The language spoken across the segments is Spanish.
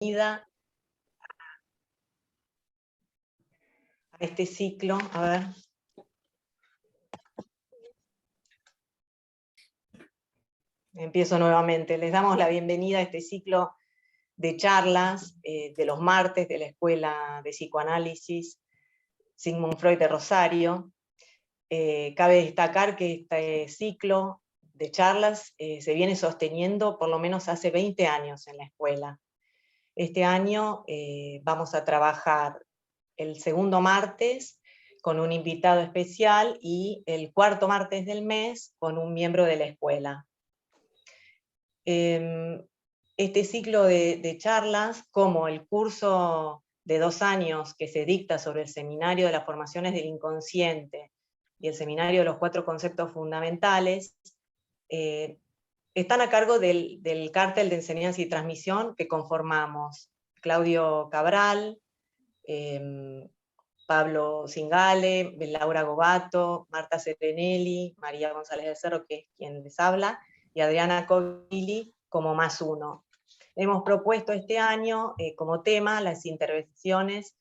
bienvenida a este ciclo. A ver. Empiezo nuevamente. Les damos la bienvenida a este ciclo de charlas de los martes de la Escuela de Psicoanálisis Sigmund Freud de Rosario. Cabe destacar que este ciclo de charlas se viene sosteniendo por lo menos hace 20 años en la escuela. Este año vamos a trabajar el segundo martes con un invitado especial y el cuarto martes del mes con un miembro de la escuela. Este ciclo de charlas, como el curso de 2 años que se dicta sobre el Seminario de las Formaciones del Inconsciente y el Seminario de los 4 Conceptos Fundamentales, están a cargo del cártel de enseñanza y transmisión que conformamos Claudio Cabral, Pablo Singale, Laura Gobato, Marta Serenelli, María González del Cerro, que es quien les habla, y Adriana Covilli como +1. Hemos propuesto este año como tema las intervenciones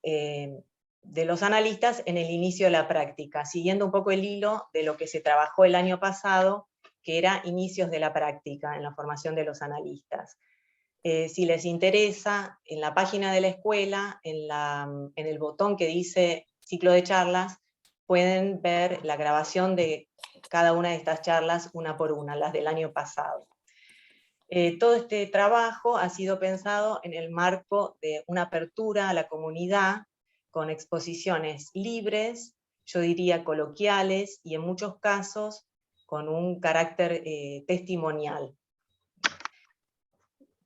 de los analistas en el inicio de la práctica, siguiendo un poco el hilo de lo que se trabajó el año pasado, que era inicios de la práctica en la formación de los analistas. Si les interesa, en la página de la escuela, en el botón que dice ciclo de charlas, pueden ver la grabación de cada una de estas charlas una por una, las del año pasado. Todo este trabajo ha sido pensado en el marco de una apertura a la comunidad, con exposiciones libres, yo diría coloquiales, y en muchos casos con un carácter testimonial.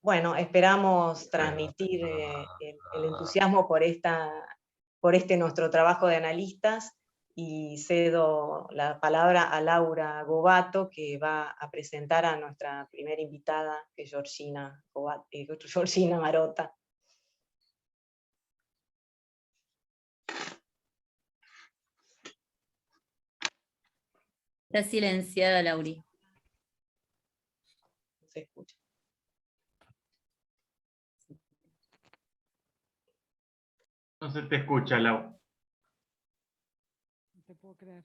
Bueno, esperamos transmitir el entusiasmo por este nuestro trabajo de analistas, y cedo la palabra a Laura Gobato, que va a presentar a nuestra primera invitada, que es Georgina Marotta. Está silenciada, Lauri. No se escucha. No se te escucha, Lau. No te puedo creer.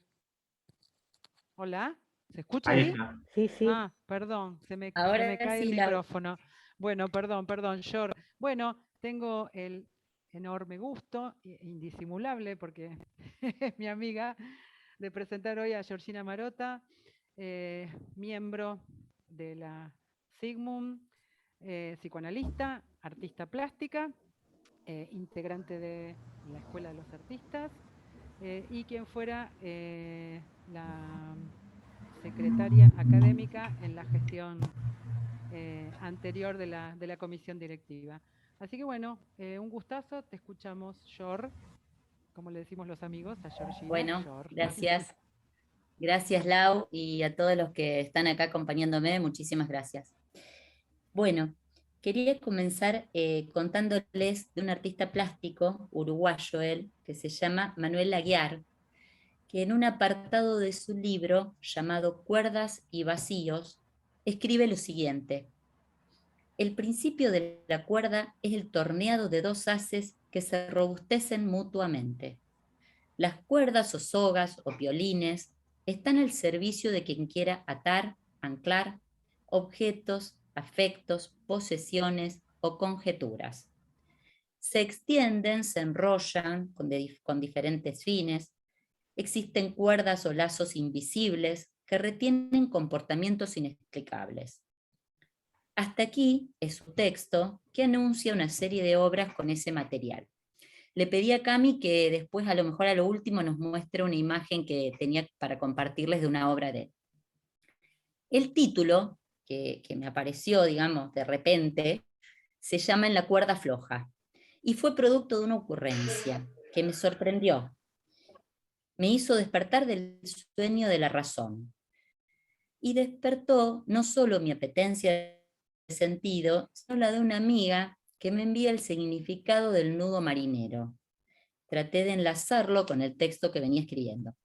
¿Hola? ¿Se escucha Ahí ahí? está. Sí, sí. Ah, perdón, se me Ahora cae el sí, Lau. micrófono. Bueno, perdón, Yor. Bueno, tengo el enorme gusto, indisimulable, porque es mi amiga, de presentar hoy a Georgina Marotta, miembro de la Sigmund, psicoanalista, artista plástica, integrante de la Escuela de los Artistas, y quien fuera la secretaria académica en la gestión anterior de la comisión directiva. Así que bueno, un gustazo, te escuchamos, Yor, como le decimos los amigos, a Georgina. Bueno, Yor. gracias. Gracias, Lau, y a todos los que están acá acompañándome, muchísimas gracias. Bueno, quería comenzar contándoles de un artista plástico, uruguayo él, que se llama Manuel Aguiar, que en un apartado de su libro llamado Cuerdas y Vacíos, escribe lo siguiente: el principio de la cuerda es el torneado de 2 haces que se robustecen mutuamente. Las cuerdas o sogas o violines están al servicio de quien quiera atar, anclar objetos, afectos, posesiones o conjeturas. Se extienden, se enrollan con diferentes fines. Existen cuerdas o lazos invisibles que retienen comportamientos inexplicables. Hasta aquí es su texto, que anuncia una serie de obras con ese material. Le pedí a Cami que después, a lo mejor a lo último, nos muestre una imagen que tenía para compartirles de una obra de él. El título, que me apareció, digamos, de repente, se llama En la cuerda floja, y fue producto de una ocurrencia que me sorprendió. Me hizo despertar del sueño de la razón. Y despertó no solo mi apetencia de sentido, sino la de una amiga que me envía el significado del nudo marinero. Traté de enlazarlo con el texto que venía escribiendo.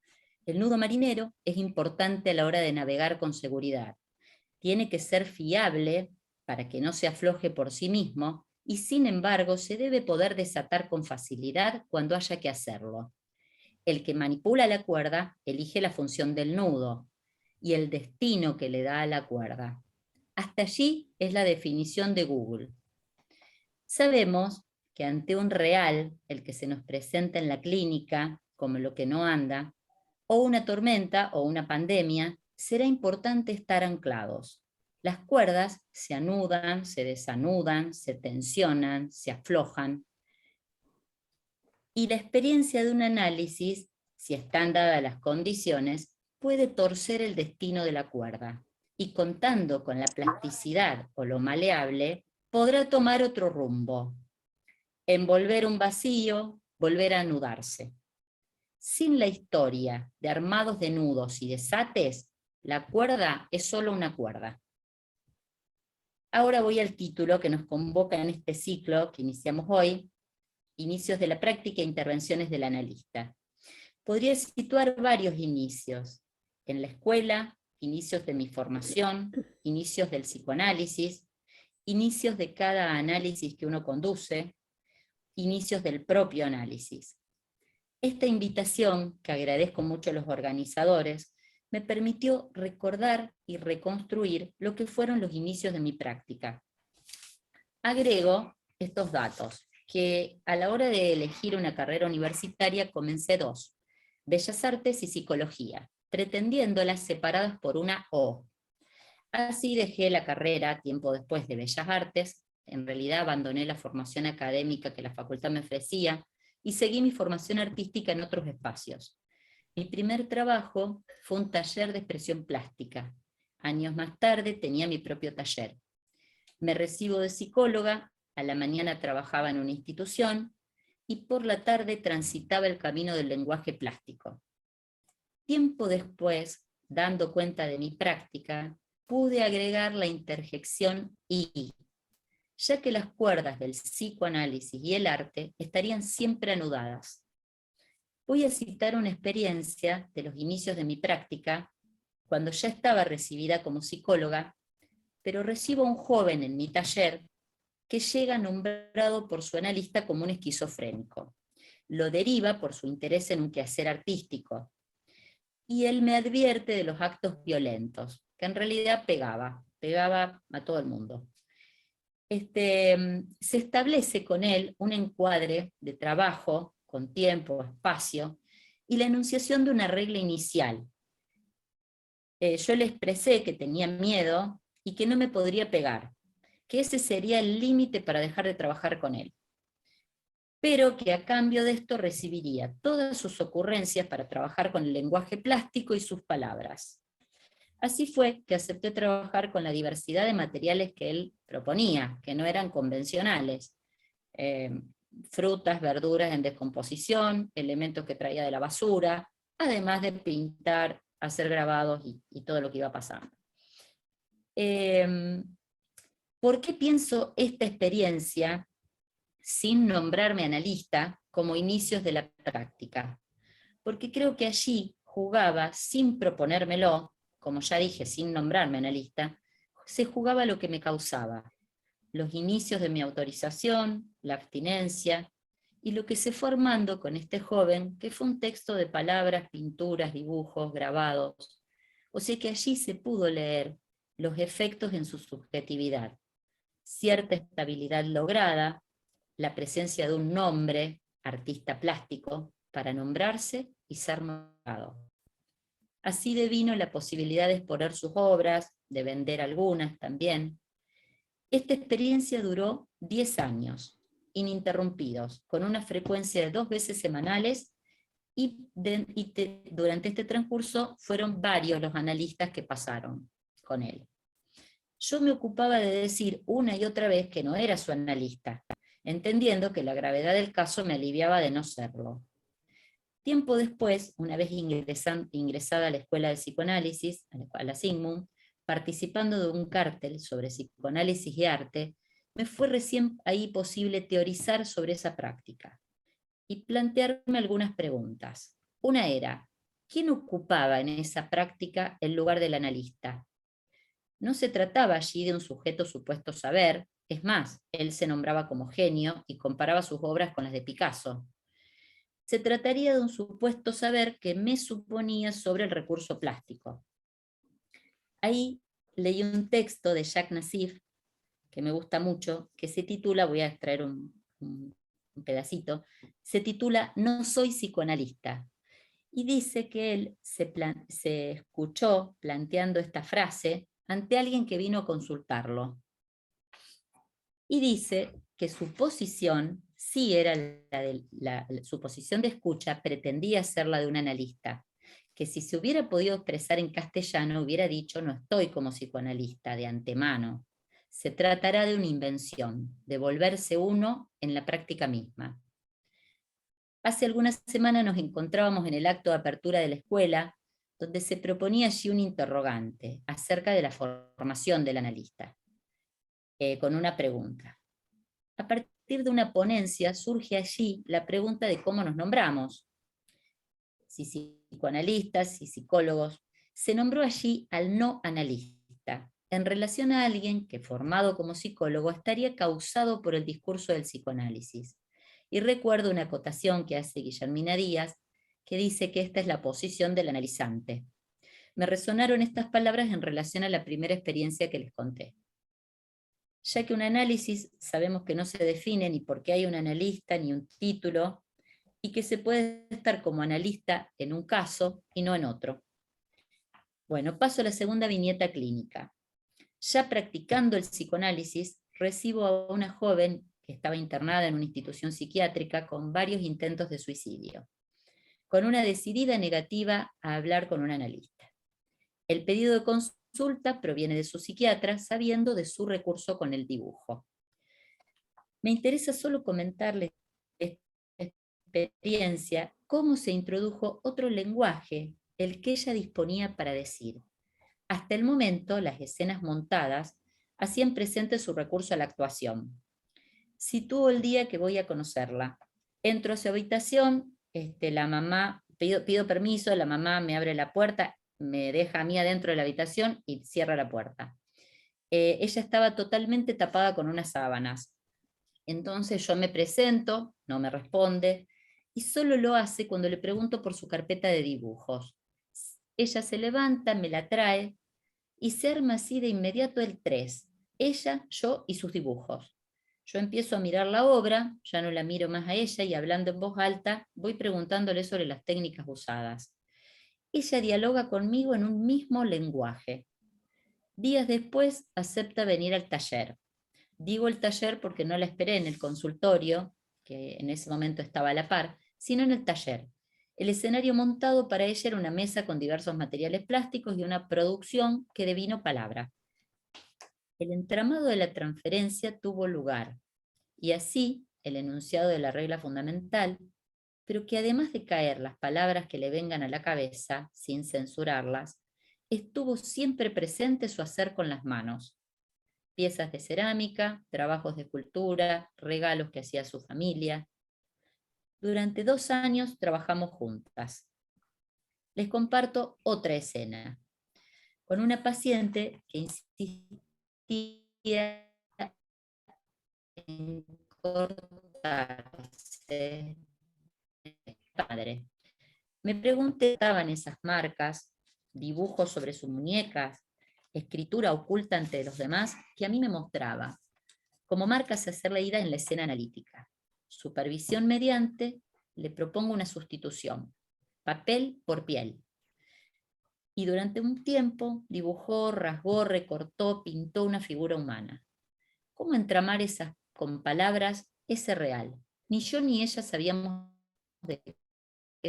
El nudo marinero es importante a la hora de navegar con seguridad. Tiene que ser fiable para que no se afloje por sí mismo y sin embargo se debe poder desatar con facilidad cuando haya que hacerlo. El que manipula la cuerda elige la función del nudo y el destino que le da a la cuerda. Hasta allí es la definición de Google. Sabemos que ante un real, el que se nos presenta en la clínica, como lo que no anda, o una tormenta o una pandemia, será importante estar anclados. Las cuerdas se anudan, se desanudan, se tensionan, se aflojan. Y la experiencia de un análisis, si están dadas las condiciones, puede torcer el destino de la cuerda. Y contando con la plasticidad o lo maleable, podrá tomar otro rumbo. Envolver un vacío, volver a anudarse. Sin la historia de armados de nudos y desates, la cuerda es solo una cuerda. Ahora voy al título que nos convoca en este ciclo que iniciamos hoy, Inicios de la práctica e intervenciones del analista. Podría situar varios inicios. En la escuela, inicios de mi formación, inicios del psicoanálisis, inicios de cada análisis que uno conduce, inicios del propio análisis. Esta invitación, que agradezco mucho a los organizadores, me permitió recordar y reconstruir lo que fueron los inicios de mi práctica. Agrego estos datos, que a la hora de elegir una carrera universitaria comencé 2, Bellas Artes y Psicología, pretendiéndolas separadas por una O. Así dejé la carrera tiempo después de Bellas Artes, en realidad abandoné la formación académica que la facultad me ofrecía y seguí mi formación artística en otros espacios. Mi primer trabajo fue un taller de expresión plástica. Años más tarde tenía mi propio taller. Me recibo de psicóloga, a la mañana trabajaba en una institución y por la tarde transitaba el camino del lenguaje plástico. Tiempo después, dando cuenta de mi práctica, pude agregar la interjección y, ya que las cuerdas del psicoanálisis y el arte estarían siempre anudadas. Voy a citar una experiencia de los inicios de mi práctica, cuando ya estaba recibida como psicóloga, pero recibo a un joven en mi taller que llega nombrado por su analista como un esquizofrénico. Lo deriva por su interés en un quehacer artístico. Y él me advierte de los actos violentos, que en realidad pegaba a todo el mundo. Se establece con él un encuadre de trabajo, con tiempo, espacio, y la enunciación de una regla inicial. Yo le expresé que tenía miedo y que no me podría pegar, que ese sería el límite para dejar de trabajar con él, pero que a cambio de esto recibiría todas sus ocurrencias para trabajar con el lenguaje plástico y sus palabras. Así fue que acepté trabajar con la diversidad de materiales que él proponía, que no eran convencionales. Frutas, verduras en descomposición, elementos que traía de la basura, además de pintar, hacer grabados y todo lo que iba pasando. ¿Por qué pienso esta experiencia, sin nombrarme analista, como inicios de la práctica? Porque creo que allí jugaba, sin proponérmelo, como ya dije, sin nombrarme analista, se jugaba lo que me causaba. Los inicios de mi autorización, la abstinencia, y lo que se fue armando con este joven, que fue un texto de palabras, pinturas, dibujos, grabados. O sea que allí se pudo leer los efectos en su subjetividad. Cierta estabilidad lograda, la presencia de un nombre, artista plástico, para nombrarse y ser nombrado. Así devino la posibilidad de exponer sus obras, de vender algunas también. Esta experiencia duró 10 años, ininterrumpidos, con una frecuencia de 2 veces semanales, y durante este transcurso fueron varios los analistas que pasaron con él. Yo me ocupaba de decir una y otra vez que no era su analista, entendiendo que la gravedad del caso me aliviaba de no serlo. Tiempo después, una vez ingresada a la Escuela de Psicoanálisis, a la Sigmund, participando de un cártel sobre psicoanálisis y arte, me fue recién ahí posible teorizar sobre esa práctica y plantearme algunas preguntas. Una era, ¿quién ocupaba en esa práctica el lugar del analista? No se trataba allí de un sujeto supuesto saber, Es más, él se nombraba como genio y comparaba sus obras con las de Picasso. Se trataría de un supuesto saber que me suponía sobre el recurso plástico. Ahí leí un texto de Jacques Nassif, que me gusta mucho, que se titula, voy a extraer un pedacito, se titula No soy psicoanalista. Y dice que él se escuchó planteando esta frase ante alguien que vino a consultarlo. Y dice que su posición sí era su posición de escucha, pretendía ser la de un analista, que si se hubiera podido expresar en castellano hubiera dicho no estoy como psicoanalista de antemano, se tratará de una invención, de volverse uno en la práctica misma. Hace algunas semanas nos encontrábamos en el acto de apertura de la escuela, donde se proponía allí un interrogante acerca de la formación del analista, con una pregunta. A partir de una ponencia surge allí la pregunta de cómo nos nombramos. Si psicoanalistas, si psicólogos. Se nombró allí al no analista, en relación a alguien que, formado como psicólogo, estaría causado por el discurso del psicoanálisis. Y recuerdo una acotación que hace Guillermina Díaz, que dice que esta es la posición del analizante. Me resonaron estas palabras en relación a la primera experiencia que les conté. Ya que un análisis sabemos que no se define ni por qué hay un analista ni un título, y que se puede estar como analista en un caso y no en otro. Bueno, paso a la segunda viñeta clínica. Ya practicando el psicoanálisis, recibo a una joven que estaba internada en una institución psiquiátrica con varios intentos de suicidio, con una decidida negativa a hablar con un analista. El pedido de consulta proviene de su psiquiatra, sabiendo de su recurso con el dibujo. Me interesa solo comentarles esta experiencia, cómo se introdujo otro lenguaje, el que ella disponía para decir. Hasta el momento, las escenas montadas hacían presente su recurso a la actuación. Sitúo el día que voy a conocerla. Entro a su habitación, la mamá, pido permiso, la mamá me abre la puerta, me deja a mí adentro de la habitación y cierra la puerta. Ella estaba totalmente tapada con unas sábanas. Entonces yo me presento, no me responde, y solo lo hace cuando le pregunto por su carpeta de dibujos. Ella se levanta, me la trae, y se arma así de inmediato el 3, ella, yo y sus dibujos. Yo empiezo a mirar la obra, ya no la miro más a ella, y hablando en voz alta, voy preguntándole sobre las técnicas usadas. Ella dialoga conmigo en un mismo lenguaje. Días después acepta venir al taller. Digo el taller porque no la esperé en el consultorio, que en ese momento estaba a la par, sino en el taller. El escenario montado para ella era una mesa con diversos materiales plásticos y una producción que devino palabra. El entramado de la transferencia tuvo lugar, y así el enunciado de la regla fundamental, pero que además de caer las palabras que le vengan a la cabeza, sin censurarlas, estuvo siempre presente su hacer con las manos. Piezas de cerámica, trabajos de escultura, regalos que hacía su familia. Durante 2 años trabajamos juntas. Les comparto otra escena, con una paciente que insistía en cortarse el padre. Me pregunté, ¿estaban esas marcas, dibujos sobre sus muñecas, escritura oculta ante los demás, que a mí me mostraba, como marcas a ser leídas en la escena analítica? Supervisión mediante, le propongo una sustitución, papel por piel. Y durante un tiempo dibujó, rasgó, recortó, pintó una figura humana. ¿Cómo entramar esas con palabras ese real? Ni yo ni ella sabíamos de qué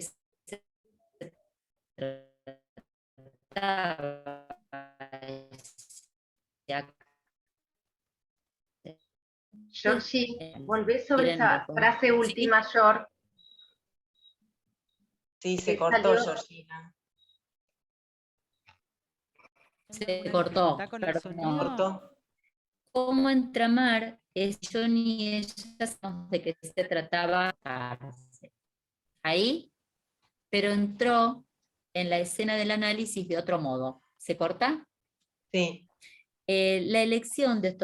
se trataba ese acto. Georgie, volvés sobre esa frase última, George. Sí, se cortó, Georgina. Se cortó, ¿Está con el perdón. sonido? Cortó. ¿Cómo entramar? Yo ni ella sabíamos de qué se trataba ahí, pero entró en la escena del análisis de otro modo. ¿Se corta? Sí. La elección de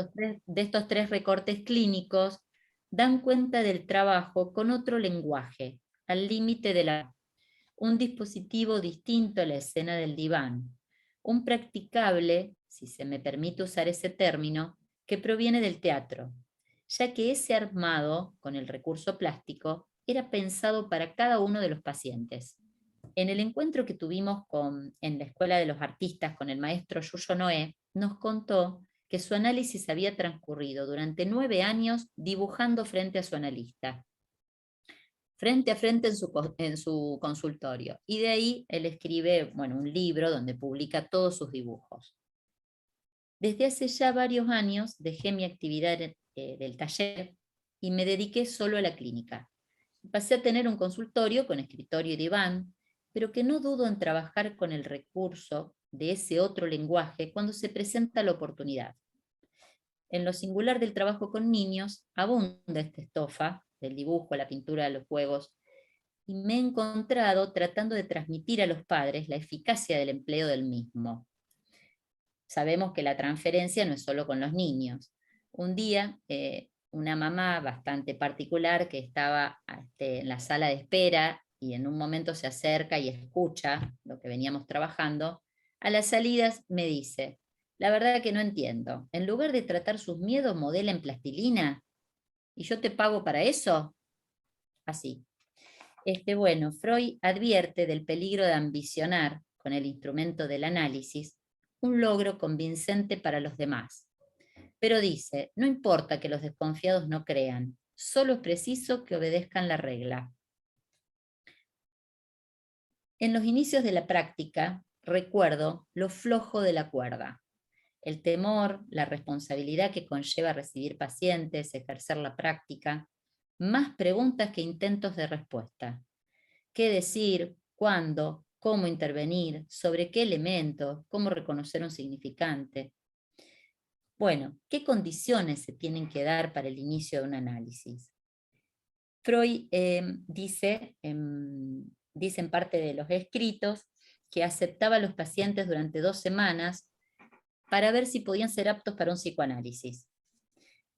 estos tres recortes clínicos dan cuenta del trabajo con otro lenguaje, al límite de un dispositivo distinto a la escena del diván, un practicable, si se me permite usar ese término, que proviene del teatro, ya que ese armado, con el recurso plástico, era pensado para cada uno de los pacientes. En el encuentro que tuvimos en la Escuela de los Artistas con el maestro Yuyo Noé, nos contó que su análisis había transcurrido durante 9 años dibujando frente a su analista, frente a frente en su consultorio. Y de ahí él escribe un libro donde publica todos sus dibujos. Desde hace ya varios años dejé mi actividad del taller y me dediqué solo a la clínica. Pasé a tener un consultorio con escritorio y diván, pero que no dudo en trabajar con el recurso de ese otro lenguaje cuando se presenta la oportunidad. En lo singular del trabajo con niños, abunda esta estofa, del dibujo, la pintura, los juegos, y me he encontrado tratando de transmitir a los padres la eficacia del empleo del mismo. Sabemos que la transferencia no es solo con los niños. Un día, una mamá bastante particular que estaba en la sala de espera y en un momento se acerca y escucha lo que veníamos trabajando, a las salidas me dice: la verdad que no entiendo, en lugar de tratar sus miedos modela en plastilina, ¿y yo te pago para eso? Así. Freud advierte del peligro de ambicionar, con el instrumento del análisis, un logro convincente para los demás. Pero dice, no importa que los desconfiados no crean, solo es preciso que obedezcan la regla. En los inicios de la práctica, recuerdo lo flojo de la cuerda. El temor, la responsabilidad que conlleva recibir pacientes, ejercer la práctica, más preguntas que intentos de respuesta. ¿Qué decir? ¿Cuándo? ¿Cómo intervenir? ¿Sobre qué elementos? ¿Cómo reconocer un significante? Bueno, ¿qué condiciones se tienen que dar para el inicio de un análisis? Freud dice en parte de los escritos que aceptaba a los pacientes durante 2 semanas para ver si podían ser aptos para un psicoanálisis.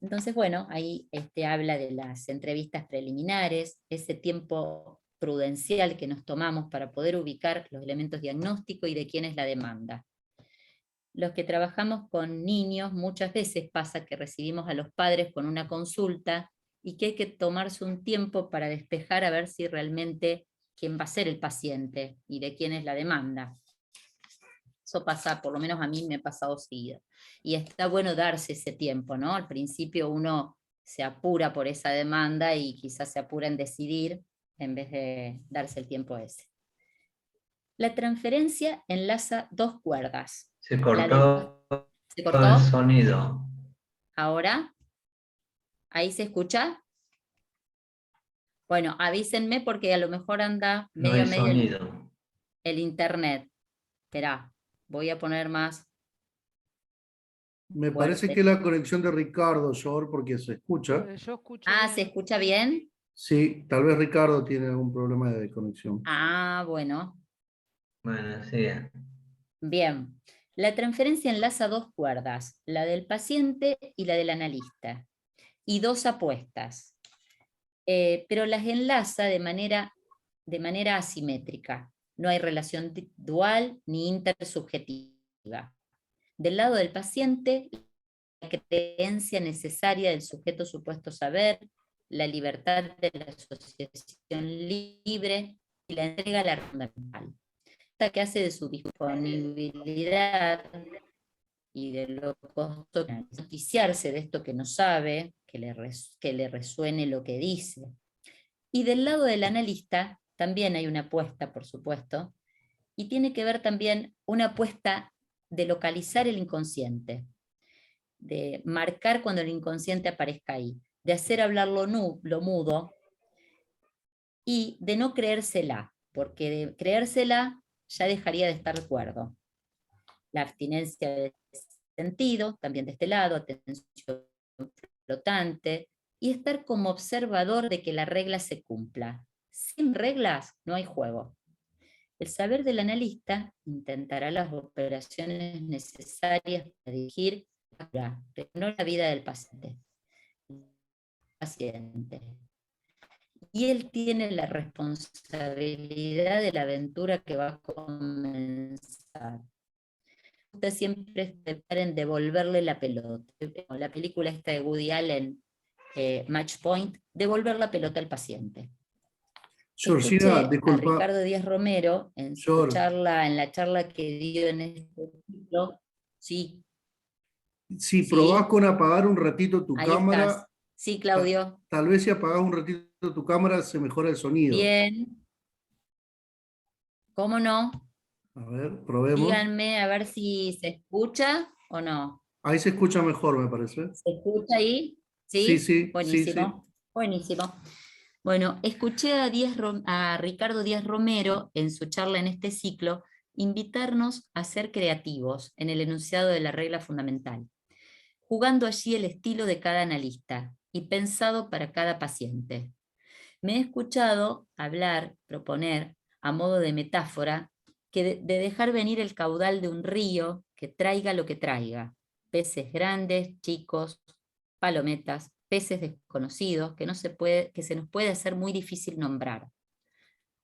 Entonces, ahí habla de las entrevistas preliminares, ese tiempo prudencial que nos tomamos para poder ubicar los elementos diagnósticos y de quién es la demanda. Los que trabajamos con niños, muchas veces pasa que recibimos a los padres con una consulta y que hay que tomarse un tiempo para despejar a ver si realmente quién va a ser el paciente y de quién es la demanda. Eso pasa, por lo menos a mí me ha pasado seguido. Y está bueno darse ese tiempo, ¿no? Al principio uno se apura por esa demanda y quizás se apura en decidir en vez de darse el tiempo ese. La transferencia enlaza 2 cuerdas. Se cortó el sonido. ¿Ahora? ¿Ahí se escucha? Bueno, avísenme porque a lo mejor anda medio a medio el internet. Esperá, voy a poner más. Me parece que es la conexión de Ricardo, Yor, porque se escucha. Yo escucho bien. bien. ¿Se escucha bien? Sí, tal vez Ricardo tiene algún problema de conexión. Bueno. Bueno, sí. Bien. La transferencia enlaza 2 cuerdas, la del paciente y la del analista, y 2 apuestas. Pero las enlaza de manera asimétrica. No hay relación dual ni intersubjetiva. Del lado del paciente, la creencia necesaria del sujeto supuesto saber, la libertad de la asociación libre y la entrega a la fundamental. Esta que hace de su disponibilidad y de lo costoso noticiarse de esto que no sabe, que le resuene lo que dice. Y del lado del analista también hay una apuesta, por supuesto, y tiene que ver también una apuesta de localizar el inconsciente, de marcar cuando el inconsciente aparezca ahí, de hacer hablar lo mudo y de no creérsela, porque de creérsela ya dejaría de estar de acuerdo. La abstinencia de sentido, también de este lado, atención flotante, y estar como observador de que la regla se cumpla. Sin reglas no hay juego. El saber del analista intentará las operaciones necesarias para dirigir pero no la vida del paciente. Y él tiene la responsabilidad de la aventura que va a comenzar. Usted siempre estar en devolverle la pelota. La película esta de Woody Allen, Match Point, devolver la pelota al paciente. Georgina, Escuché disculpa. a Ricardo Díaz Romero en su charla, en la charla que dio en este ciclo. Sí. Si ¿Sí? probás con apagar un ratito tu Ahí cámara. estás. Sí, Claudio. Tal vez si apagás un ratito tu cámara se mejora el sonido. Bien. ¿Cómo no? A ver, probemos. Díganme a ver si se escucha o no. Ahí se escucha mejor, me parece. ¿Se escucha ahí? Sí, ¿Sí? sí. Buenísimo. Sí. Buenísimo. Bueno, escuché a Ricardo Díaz Romero en su charla en este ciclo invitarnos a ser creativos en el enunciado de la regla fundamental, jugando allí el estilo de cada analista y pensado para cada paciente. Me he escuchado hablar, proponer, a modo de metáfora, que de dejar venir el caudal de un río que traiga lo que traiga, peces grandes, chicos, palometas, peces desconocidos que se nos puede hacer muy difícil nombrar.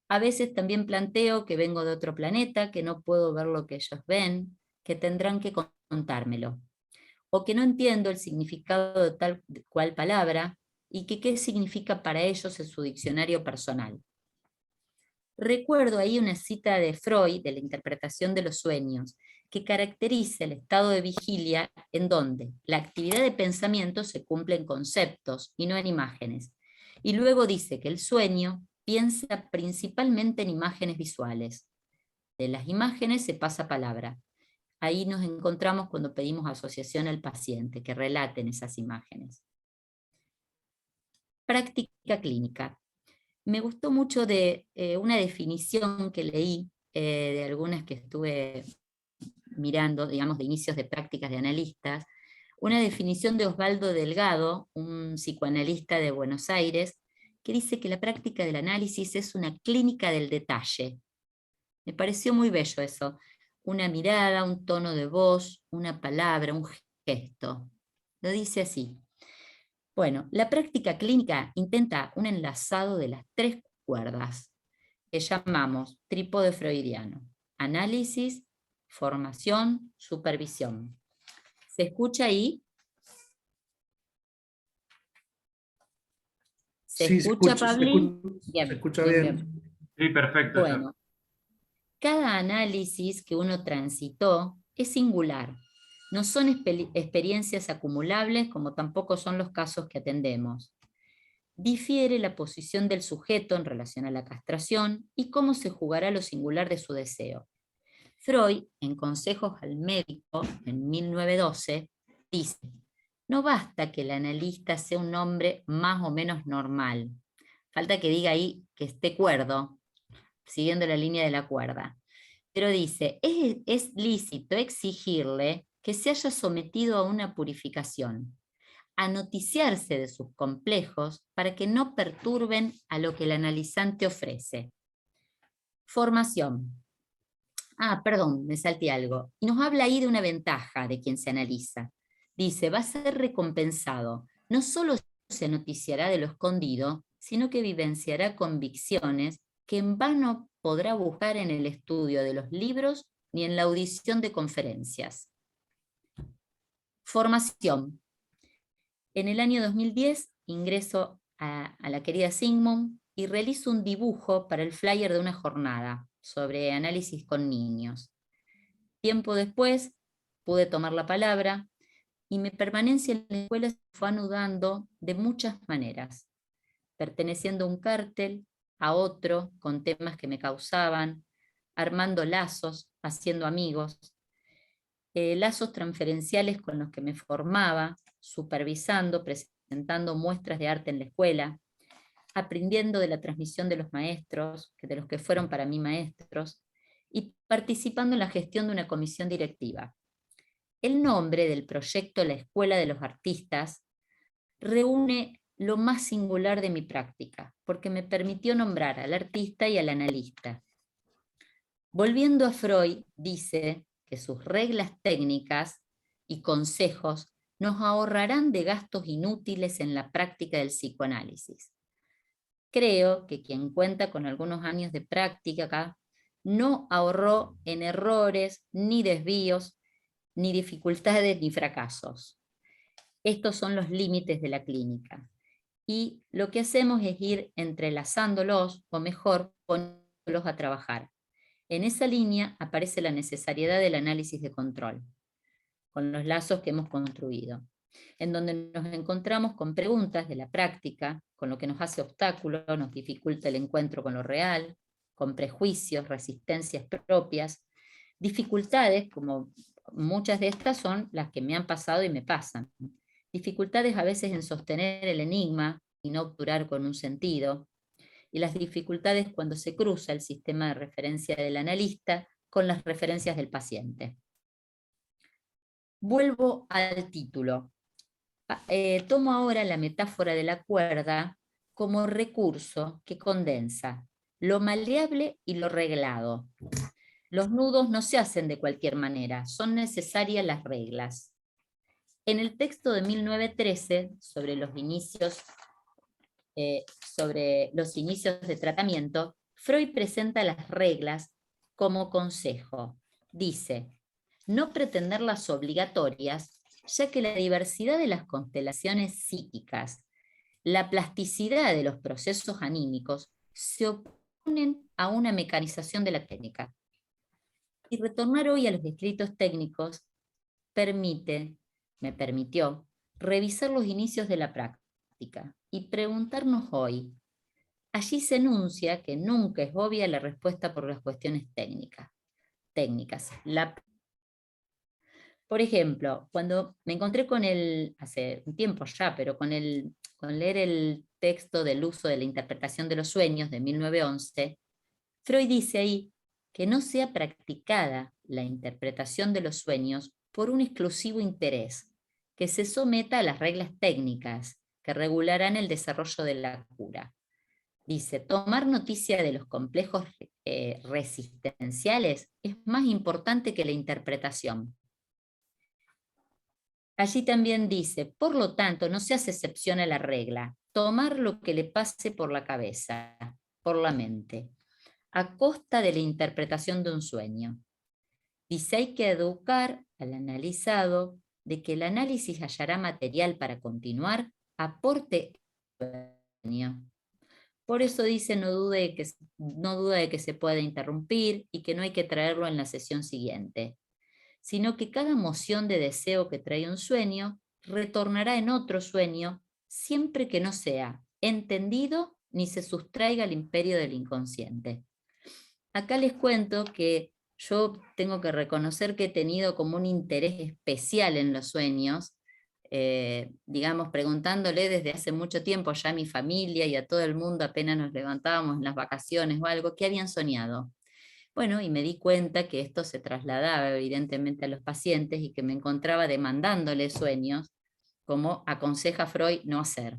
A veces también planteo que vengo de otro planeta, que no puedo ver lo que ellos ven, que tendrán que contármelo, o que no entiendo el significado de tal cual palabra y que qué significa para ellos en su diccionario personal. Recuerdo ahí una cita de Freud, de la interpretación de los sueños, que caracteriza el estado de vigilia en donde la actividad de pensamiento se cumple en conceptos y no en imágenes. Y luego dice que el sueño piensa principalmente en imágenes visuales. De las imágenes se pasa a palabra. Ahí nos encontramos cuando pedimos asociación al paciente, que relaten esas imágenes. Práctica clínica. Me gustó mucho de una definición que leí, de algunas que estuve mirando, digamos, de inicios de prácticas de analistas, una definición de Osvaldo Delgado, un psicoanalista de Buenos Aires, que dice que la práctica del análisis es una clínica del detalle. Me pareció muy bello eso. Una mirada, un tono de voz, una palabra, un gesto. Lo dice así. Bueno, la práctica clínica intenta un enlazado de las 3 cuerdas que llamamos trípode freudiano: análisis, formación, supervisión. ¿Se escucha ahí? ¿Se escucha, Pablo? Se escucha bien. Sí, perfecto. Bueno, cada análisis que uno transitó es singular. No son experiencias acumulables, como tampoco son los casos que atendemos. Difiere la posición del sujeto en relación a la castración y cómo se jugará lo singular de su deseo. Freud, en Consejos al médico, en 1912, dice: no basta que el analista sea un hombre más o menos normal. Falta que diga ahí que esté cuerdo, siguiendo la línea de la cuerda. Pero dice, es lícito exigirle que se haya sometido a una purificación, a noticiarse de sus complejos para que no perturben a lo que el analizante ofrece. Formación. Perdón, me salté algo. Y nos habla ahí de una ventaja de quien se analiza. Dice, va a ser recompensado. No solo se noticiará de lo escondido, sino que vivenciará convicciones que en vano podrá buscar en el estudio de los libros ni en la audición de conferencias. Formación. En el año 2010 ingreso a la querida Sigmund y realizo un dibujo para el flyer de una jornada sobre análisis con niños. Tiempo después pude tomar la palabra y mi permanencia en la escuela se fue anudando de muchas maneras, perteneciendo a un cártel, a otro, con temas que me causaban, armando lazos, haciendo amigos, lazos transferenciales con los que me formaba, supervisando, presentando muestras de arte en la escuela, aprendiendo de la transmisión de los maestros, de los que fueron para mí maestros, y participando en la gestión de una comisión directiva. El nombre del proyecto La Escuela de los Artistas reúne lo más singular de mi práctica, porque me permitió nombrar al artista y al analista. Volviendo a Freud, dice que sus reglas técnicas y consejos nos ahorrarán de gastos inútiles en la práctica del psicoanálisis. Creo que quien cuenta con algunos años de práctica acá no ahorró en errores, ni desvíos, ni dificultades, ni fracasos. Estos son los límites de la clínica. Y lo que hacemos es ir entrelazándolos, o mejor, poniéndolos a trabajar. En esa línea aparece la necesariedad del análisis de control, con los lazos que hemos construido, en donde nos encontramos con preguntas de la práctica, con lo que nos hace obstáculo, nos dificulta el encuentro con lo real, con prejuicios, resistencias propias, dificultades, como muchas de estas son las que me han pasado y me pasan. Dificultades a veces en sostener el enigma y no obturar con un sentido, y las dificultades cuando se cruza el sistema de referencia del analista con las referencias del paciente. Vuelvo al título. Tomo ahora la metáfora de la cuerda como recurso que condensa lo maleable y lo reglado. Los nudos no se hacen de cualquier manera, son necesarias las reglas. En el texto de 1913, sobre los inicios de tratamiento, Freud presenta las reglas como consejo. Dice, no pretenderlas obligatorias, ya que la diversidad de las constelaciones psíquicas, la plasticidad de los procesos anímicos, se oponen a una mecanización de la técnica. Y retornar hoy a los escritos técnicos me permitió revisar los inicios de la práctica y preguntarnos hoy. Allí se enuncia que nunca es obvia la respuesta por las cuestiones técnicas. Por ejemplo, cuando me encontré con hace un tiempo ya, pero con leer el texto del uso de la interpretación de los sueños de 1911, Freud dice ahí que no sea practicada la interpretación de los sueños por un exclusivo interés, que se someta a las reglas técnicas que regularán el desarrollo de la cura. Dice, tomar noticia de los complejos resistenciales es más importante que la interpretación. Allí también dice, por lo tanto, no se hace excepción a la regla, tomar lo que le pase por la cabeza, por la mente, a costa de la interpretación de un sueño. Dice, hay que educar al analizado de que el análisis hallará material para continuar, aporte el sueño. Por eso dice, no duda de que se pueda interrumpir y que no hay que traerlo en la sesión siguiente, sino que cada moción de deseo que trae un sueño retornará en otro sueño, siempre que no sea entendido ni se sustraiga al imperio del inconsciente. Acá les cuento que yo tengo que reconocer que he tenido como un interés especial en los sueños, digamos, preguntándole desde hace mucho tiempo ya a mi familia y a todo el mundo apenas nos levantábamos en las vacaciones o algo, ¿qué habían soñado? Bueno, y me di cuenta que esto se trasladaba evidentemente a los pacientes y que me encontraba demandándoles sueños, como aconseja Freud no hacer.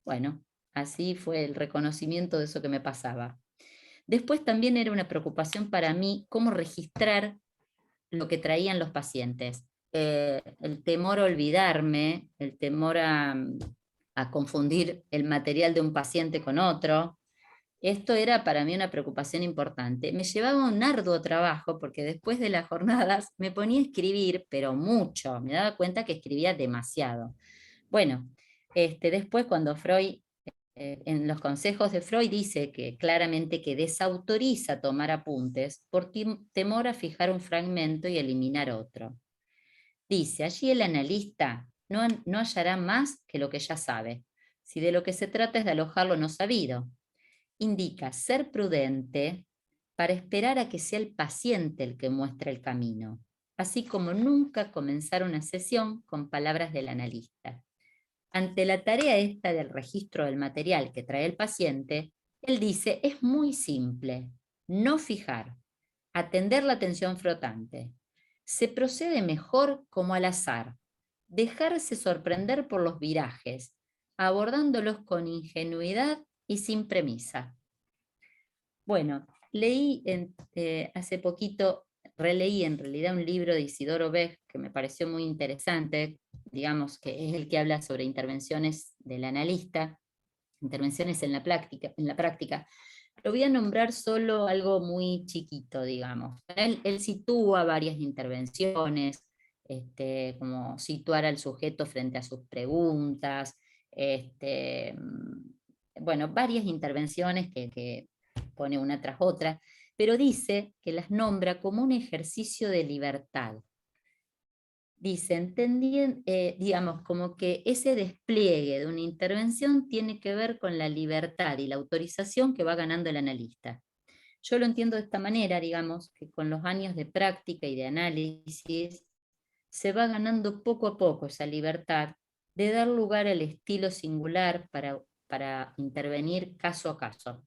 Bueno, así fue el reconocimiento de eso que me pasaba. Después también era una preocupación para mí cómo registrar lo que traían los pacientes. El temor a olvidarme, el temor a confundir el material de un paciente con otro. Esto era para mí una preocupación importante. Me llevaba un arduo trabajo porque después de las jornadas me ponía a escribir, pero mucho. Me daba cuenta que escribía demasiado. Bueno, después cuando Freud, en los consejos de Freud dice que claramente que desautoriza tomar apuntes por temor a fijar un fragmento y eliminar otro. Dice, allí el analista no hallará más que lo que ya sabe, si de lo que se trata es de alojar lo no sabido. Indica ser prudente para esperar a que sea el paciente el que muestre el camino, así como nunca comenzar una sesión con palabras del analista. Ante la tarea esta del registro del material que trae el paciente, él dice, es muy simple, no fijar, atender la atención flotante. Se procede mejor como al azar, dejarse sorprender por los virajes, abordándolos con ingenuidad y sin premisa. Bueno, leí hace poquito releí en realidad un libro de Isidoro Beck que me pareció muy interesante, digamos que es el que habla sobre intervenciones del analista, intervenciones en la práctica. Lo voy a nombrar solo algo muy chiquito, digamos. Él sitúa varias intervenciones, como situar al sujeto frente a sus preguntas, bueno, varias intervenciones que pone una tras otra, pero dice que las nombra como un ejercicio de libertad. Dice, digamos, como que ese despliegue de una intervención tiene que ver con la libertad y la autorización que va ganando el analista. Yo lo entiendo de esta manera, digamos, que con los años de práctica y de análisis se va ganando poco a poco esa libertad de dar lugar al estilo singular para intervenir caso a caso.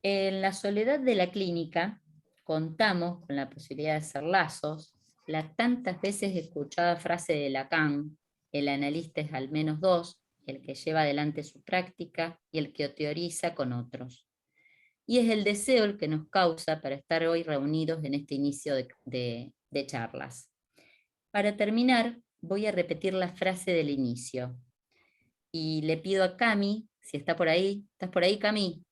En la soledad de la clínica contamos con la posibilidad de hacer lazos, la tantas veces escuchada frase de Lacan: el analista es al menos dos, el que lleva adelante su práctica y el que teoriza con otros. Y es el deseo el que nos causa para estar hoy reunidos en este inicio de charlas. Para terminar, voy a repetir la frase del inicio. Y le pido a Cami, si está por ahí. ¿Estás por ahí, Cami?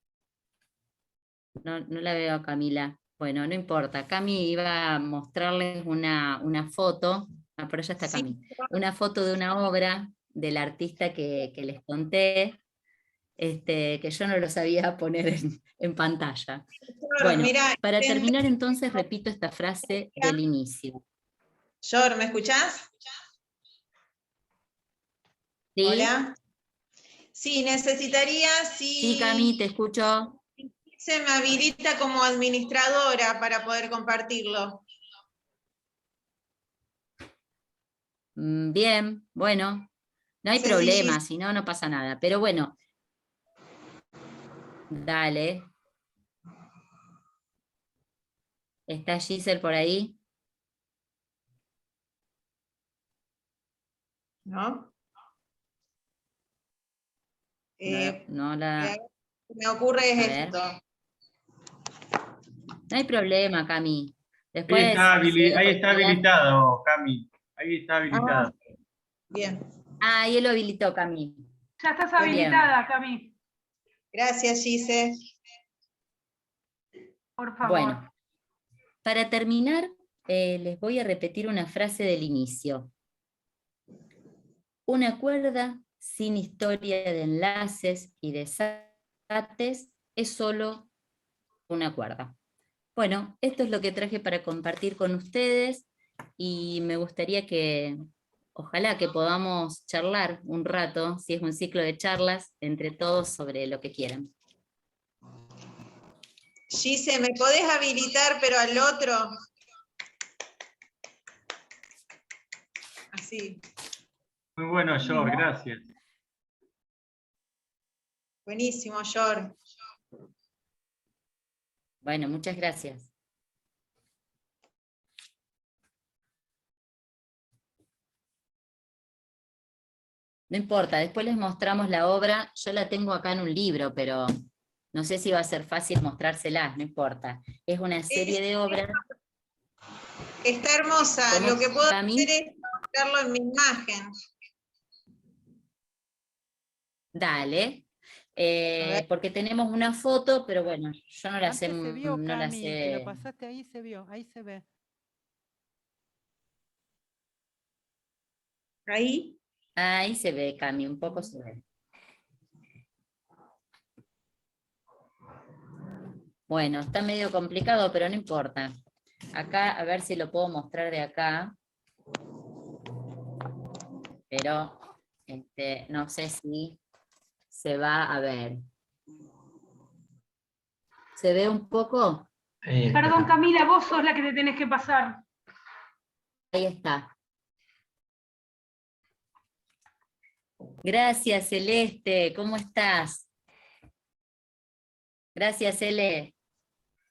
No la veo a Camila. Bueno, no importa. Cami iba a mostrarles una foto. Ah, pero ya está Cami. Sí. Una foto de una obra del artista que les conté, que yo no lo sabía poner en pantalla. Bueno, Mirá, para terminar entonces repito esta frase del inicio. Yor, ¿me escuchás? ¿Sí? Hola. Sí, necesitaría, Sí, Cami, te escucho. se me habilita como administradora para poder compartirlo. Bien, bueno, no hay problema, si no, no pasa nada. Pero bueno, dale. ¿Está Giselle por ahí? ¿No? No la... Me ocurre es esto. No hay problema, Cami. Después, ahí está habilitado, Cami. Ahí está habilitado. Bien. Ah, ahí lo habilitó, Cami. Ya estás habilitada, Cami. Gracias, Gise. Por favor. Bueno, para terminar, les voy a repetir una frase del inicio. Una cuerda sin historia de enlaces y desates es solo una cuerda. Bueno, esto es lo que traje para compartir con ustedes y me gustaría que, ojalá que podamos charlar un rato, si es un ciclo de charlas, entre todos sobre lo que quieran. Gise, ¿me podés habilitar pero al otro? Así. Muy bueno, Yor, gracias. Buenísimo, Yor. Bueno, muchas gracias. No importa, después les mostramos la obra. Yo la tengo acá en un libro, pero no sé si va a ser fácil mostrárselas, no importa. Es una serie de obras. Está hermosa. Lo que puedo hacer es mostrarlo en mi imagen. Dale. Porque tenemos una foto, pero bueno, yo no la sé. Se vio, no la Cami, sé. que lo pasaste ahí, se vio, ahí se ve. Ahí. Ahí se ve, Cami, un poco se ve. Bueno, está medio complicado, pero no importa. Acá, a ver si lo puedo mostrar de acá. Pero no sé si se va a ver. ¿Se ve un poco? Perdón, Camila, vos sos la que te tenés que pasar. Ahí está. Gracias, Celeste. ¿Cómo estás? Gracias, Cele.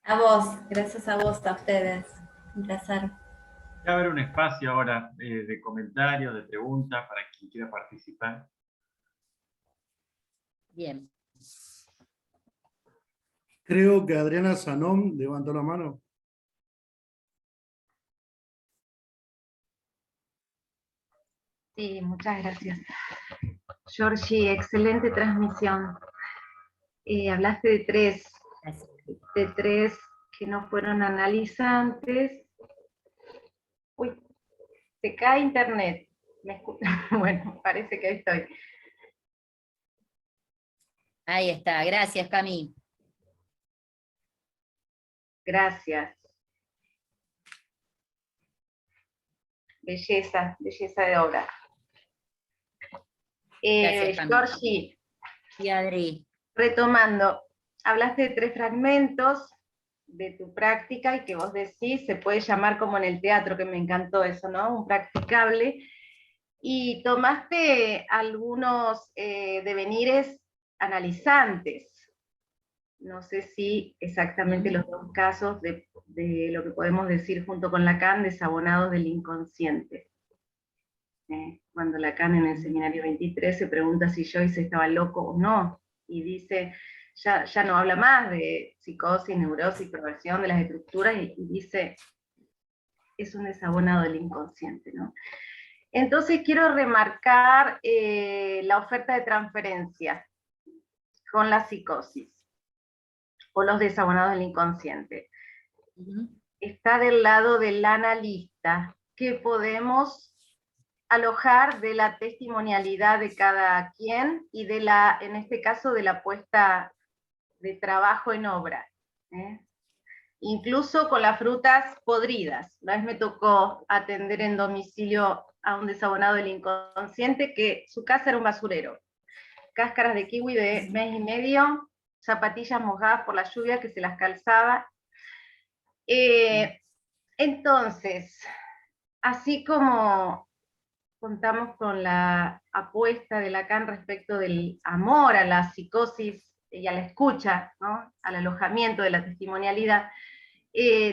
A vos, gracias a vos, a ustedes. Un placer. Va a haber un espacio ahora de comentarios, de preguntas para quien quiera participar. Bien. Creo que Adriana Sanón levantó la mano. Sí, muchas gracias. Georgie, excelente transmisión. Hablaste de tres que no fueron analizantes. Uy, se cae internet. Bueno, parece que ahí estoy. Ahí está, gracias Cami. Gracias. Belleza, belleza de obra. Gracias, Cami. Georgie, Y Adri. retomando, hablaste de 3 fragmentos de tu práctica y que vos decís, se puede llamar como en el teatro, que me encantó eso, ¿no? Un practicable. Y tomaste algunos devenires analizantes. No sé si exactamente los 2 casos de lo que podemos decir junto con Lacan, desabonados del inconsciente. Cuando Lacan en el seminario 23 se pregunta si Joyce estaba loco o no, y dice, ya no habla más de psicosis, neurosis, perversión de las estructuras, y dice, es un desabonado del inconsciente, ¿no? Entonces quiero remarcar la oferta de transferencia con la psicosis, o los desabonados del inconsciente. Está del lado del analista, que podemos alojar de la testimonialidad de cada quien, y de la, en este caso, de la puesta de trabajo en obra. Incluso con las frutas podridas. Una vez me tocó atender en domicilio a un desabonado del inconsciente que su casa era un basurero. Cáscaras de kiwi de mes y medio, zapatillas mojadas por la lluvia que se las calzaba. Entonces, así como contamos con la apuesta de Lacan respecto del amor a la psicosis y a la escucha, ¿no? Al alojamiento de la testimonialidad,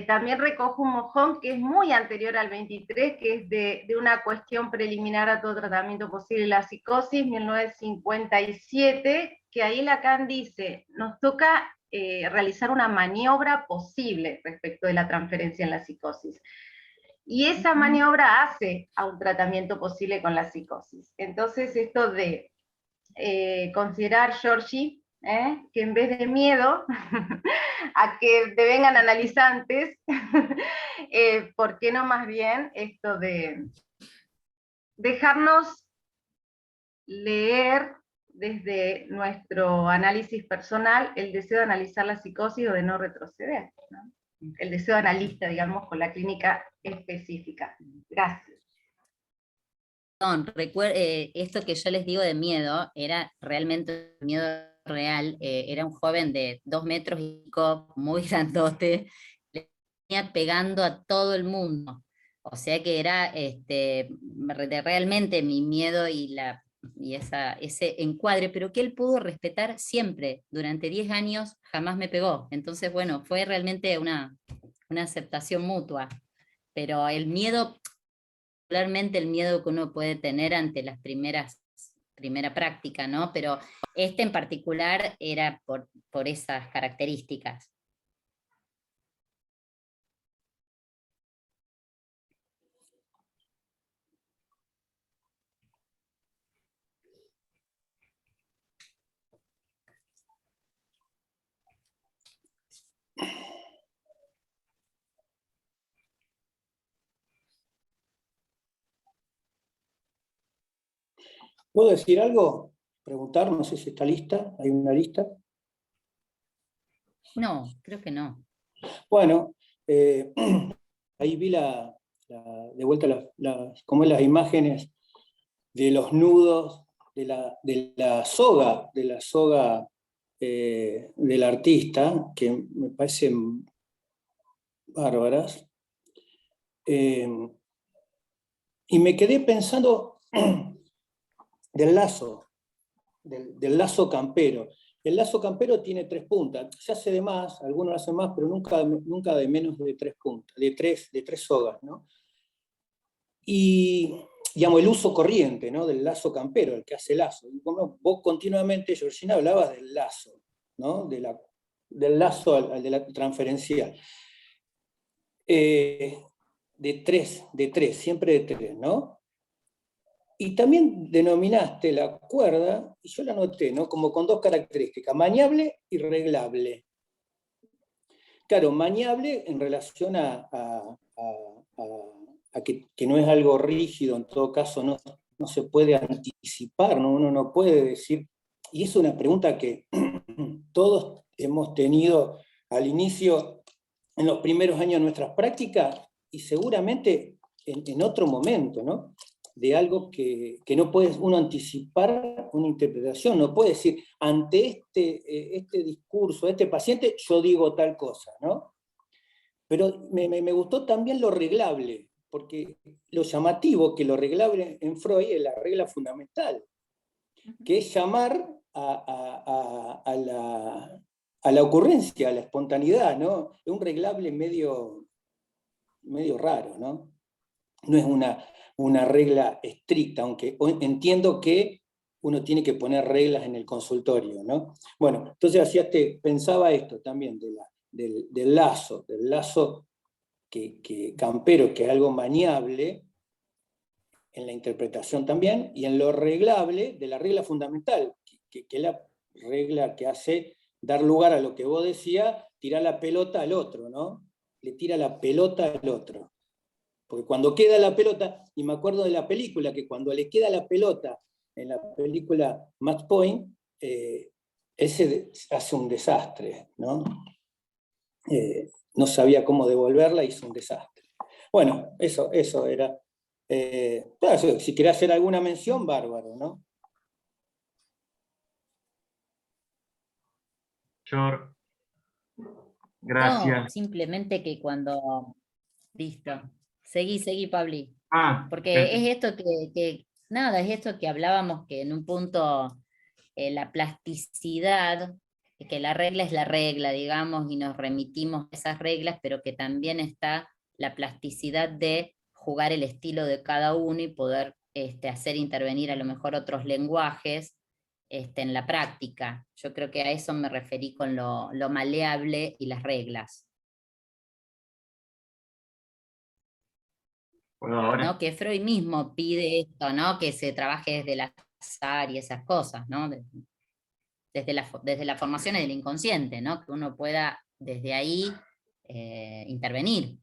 también recojo un mojón que es muy anterior al 23, que es de una cuestión preliminar a todo tratamiento posible de la psicosis, 1957, que ahí Lacan dice, nos toca realizar una maniobra posible respecto de la transferencia en la psicosis. Y esa maniobra hace a un tratamiento posible con la psicosis. Entonces esto de considerar, Georgie, que en vez de miedo a que te vengan analizantes, ¿por qué no más bien esto de dejarnos leer desde nuestro análisis personal el deseo de analizar la psicosis o de no retroceder, ¿no? El deseo analista, digamos, con la clínica específica. Gracias. Esto que yo les digo de miedo, era realmente miedo real. Era un joven de 2 metros y pico, muy grandote, le venía pegando a todo el mundo. O sea que era realmente mi miedo y ese encuadre, pero que él pudo respetar siempre. Durante 10 años jamás me pegó. Entonces, bueno, fue realmente una aceptación mutua. Pero el miedo, particularmente el miedo que uno puede tener ante las primera práctica, ¿no? Pero este en particular era por esas características. ¿Puedo decir algo? Preguntar, no sé si está lista, ¿hay una lista? No, creo que no. Bueno, ahí vi de vuelta como las imágenes de los nudos de la soga del artista, que me parecen bárbaras. Y me quedé pensando del lazo campero. El lazo campero tiene 3 puntas. Se hace de más, algunos lo hacen más, pero nunca de menos de 3 puntas, de tres sogas, ¿no? Y, digamos, el uso corriente, ¿no? Del lazo campero, el que hace lazo. Y como vos continuamente, Georgina, hablabas del lazo, ¿no? Del lazo al de la transferencial. De tres, siempre de 3, ¿no? Y también denominaste la cuerda, y yo la noté, ¿no? Como con dos características, maniable y reglable. Claro, maniable en relación a que no es algo rígido, en todo caso no se puede anticipar, ¿no? Uno no puede decir, y es una pregunta que todos hemos tenido al inicio, en los primeros años de nuestras prácticas, y seguramente en otro momento, ¿no? De algo que no puede uno anticipar una interpretación, no puede decir, ante este discurso, este paciente, yo digo tal cosa, ¿no? Pero me gustó también lo reglable, porque lo llamativo que lo reglable en Freud es la regla fundamental, que es llamar a la ocurrencia, a la espontaneidad, ¿no? Es un reglable medio raro, ¿no? No es una regla estricta, aunque entiendo que uno tiene que poner reglas en el consultorio, ¿no? Bueno, entonces pensaba esto también del lazo que campero, que es algo maniable en la interpretación también, y en lo reglable, de la regla fundamental, que es la regla que hace dar lugar a lo que vos decías, tirar la pelota al otro, ¿no? Le tira la pelota al otro. Porque cuando queda la pelota, y me acuerdo de la película, que cuando le queda la pelota en la película Match Point, ese hace un desastre, ¿no? No sabía cómo devolverla, hizo un desastre. Bueno, eso era. Claro, si querés hacer alguna mención, bárbaro, ¿no? Yor, gracias. No, simplemente que cuando... Listo. Seguí, Pabli. Porque Perfecto. es esto es esto que hablábamos, que en un punto la plasticidad, que la regla es la regla, digamos, y nos remitimos a esas reglas, pero que también está la plasticidad de jugar el estilo de cada uno y poder hacer intervenir a lo mejor otros lenguajes en la práctica. Yo creo que a eso me referí con lo maleable y las reglas. ¿No? Que Freud mismo pide esto, ¿no? Que se trabaje desde el azar y esas cosas, ¿no? Desde la formación del inconsciente, ¿no? Que uno pueda desde ahí intervenir.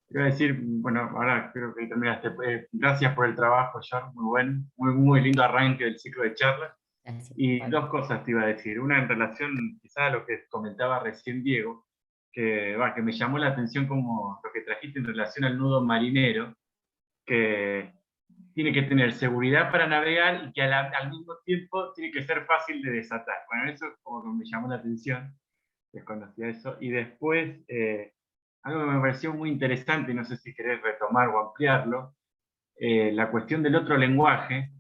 Iba a decir, bueno, ahora creo que terminaste. Gracias por el trabajo, Yor, muy bueno, muy lindo arranque del ciclo de charlas. Y dos cosas te iba a decir. Una en relación quizás a lo que comentaba recién Diego, que me llamó la atención como lo que trajiste en relación al nudo marinero, que tiene que tener seguridad para navegar y que al mismo tiempo tiene que ser fácil de desatar. Bueno, eso como que me llamó la atención, desconocía eso. Y después, algo que me pareció muy interesante, y no sé si querés retomar o ampliarlo, la cuestión del otro lenguaje,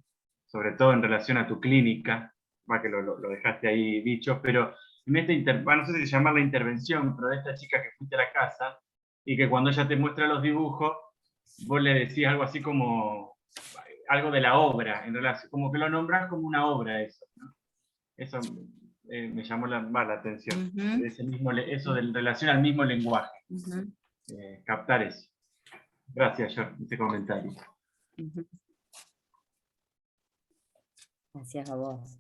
sobre todo en relación a tu clínica, que lo dejaste ahí dicho, pero en esta no sé si llamarla intervención, pero de esta chica que fuiste a la casa, y que cuando ella te muestra los dibujos, vos le decís algo así como, algo de la obra, en relación, como que lo nombrás como una obra eso, ¿no? Eso me llamó la atención, eso en relación al mismo lenguaje, captar eso. Gracias, Yor, este comentario. Gracias a vos.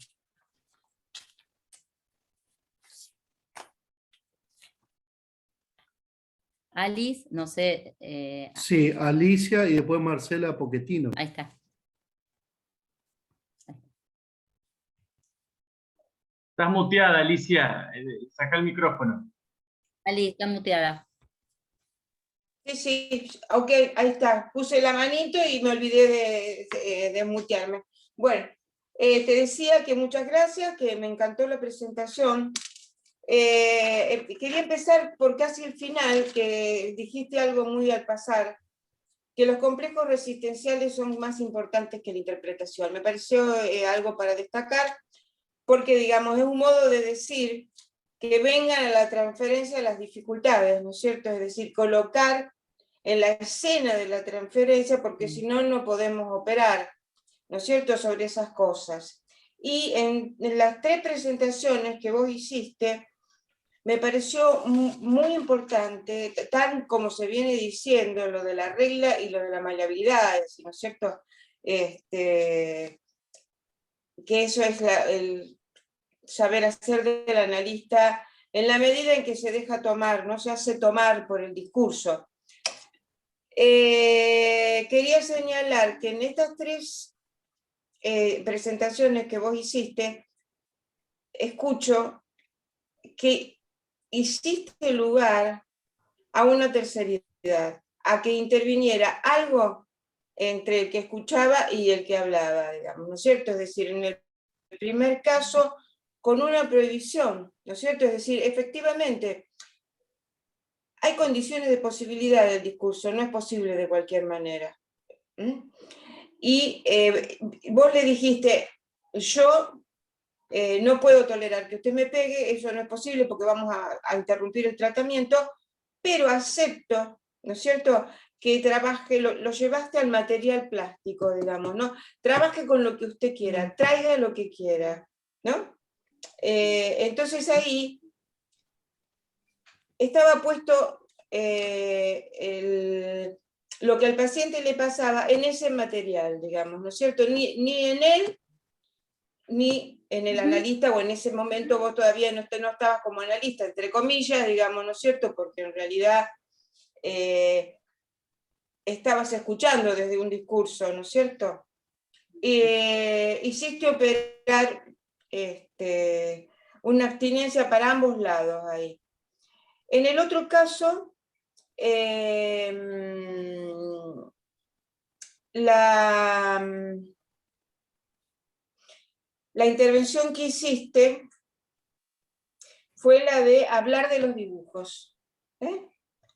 Alice, no sé. Sí, Alicia y después Marcela Pochettino. Ahí está. Estás muteada, Alicia. Saca el micrófono. Alice, está muteada. Sí, ok, ahí está. Puse la manito y me olvidé de mutearme. Bueno, te decía que muchas gracias, que me encantó la presentación. Quería empezar por casi el final, que dijiste algo muy al pasar, que los complejos resistenciales son más importantes que la interpretación. Me pareció algo para destacar, porque digamos, es un modo de decir que vengan a la transferencia de las dificultades, ¿no es cierto? Es decir, colocar en la escena de la transferencia, porque si no, no podemos operar, ¿no es cierto?, sobre esas cosas. Y en las tres presentaciones que vos hiciste, me pareció muy importante, tan como se viene diciendo, lo de la regla y lo de la maleabilidad, ¿no es cierto? Que eso es el saber hacer del analista en la medida en que se deja tomar, no se hace tomar por el discurso. Quería señalar que en estas tres presentaciones que vos hiciste, escucho que hiciste lugar a una terceridad, a que interviniera algo entre el que escuchaba y el que hablaba, digamos, ¿no es cierto? Es decir, en el primer caso, con una prohibición, ¿no es cierto? Es decir, efectivamente, hay condiciones de posibilidad del discurso, no es posible de cualquier manera. Y vos le dijiste, yo no puedo tolerar que usted me pegue, eso no es posible porque vamos a interrumpir el tratamiento, pero acepto, ¿no es cierto?, que trabaje, lo llevaste al material plástico, digamos, ¿no? Trabaje con lo que usted quiera, traiga lo que quiera, ¿no? Entonces ahí estaba puesto lo que al paciente le pasaba en ese material, digamos, ¿no es cierto? Ni en él, ni en el analista, o en ese momento vos todavía no estabas como analista, entre comillas, digamos, ¿no es cierto? Porque en realidad estabas escuchando desde un discurso, ¿no es cierto? Hiciste operar una abstinencia para ambos lados ahí. En el otro caso, la intervención que hiciste fue la de hablar de los dibujos.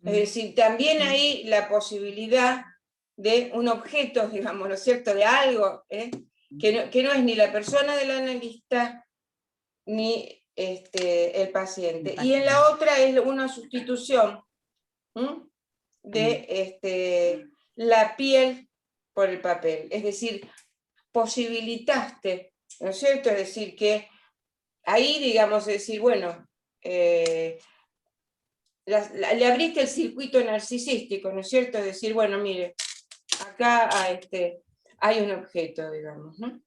Es decir, también hay la posibilidad de un objeto, digamos, ¿no es cierto?, de algo, que no es ni la persona del analista, ni el paciente. Y en la otra es una sustitución de la piel por el papel. Es decir, posibilitaste, ¿no es cierto? Es decir, que ahí, digamos, es decir, bueno, le abriste el circuito narcisístico, ¿no es cierto? Es decir, bueno, mire, acá hay un objeto, digamos, ¿no?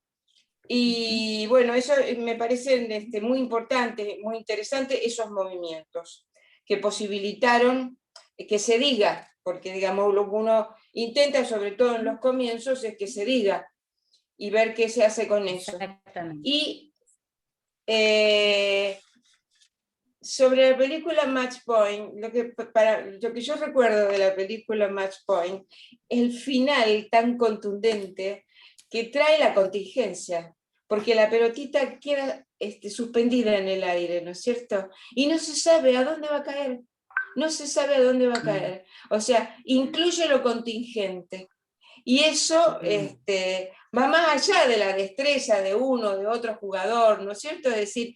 Y bueno, eso me parece muy importante, muy interesante, esos movimientos que posibilitaron que se diga, porque digamos, lo que uno intenta, sobre todo en los comienzos, es que se diga y ver qué se hace con eso. Y sobre la película Match Point, lo que yo recuerdo de la película Match Point, el final tan contundente que trae la contingencia, porque la pelotita queda suspendida en el aire, ¿no es cierto? Y no se sabe a dónde va a caer, no se sabe a dónde va a caer. O sea, incluye lo contingente. Y eso va más allá de la destreza de uno, de otro jugador, ¿no es cierto? Es decir,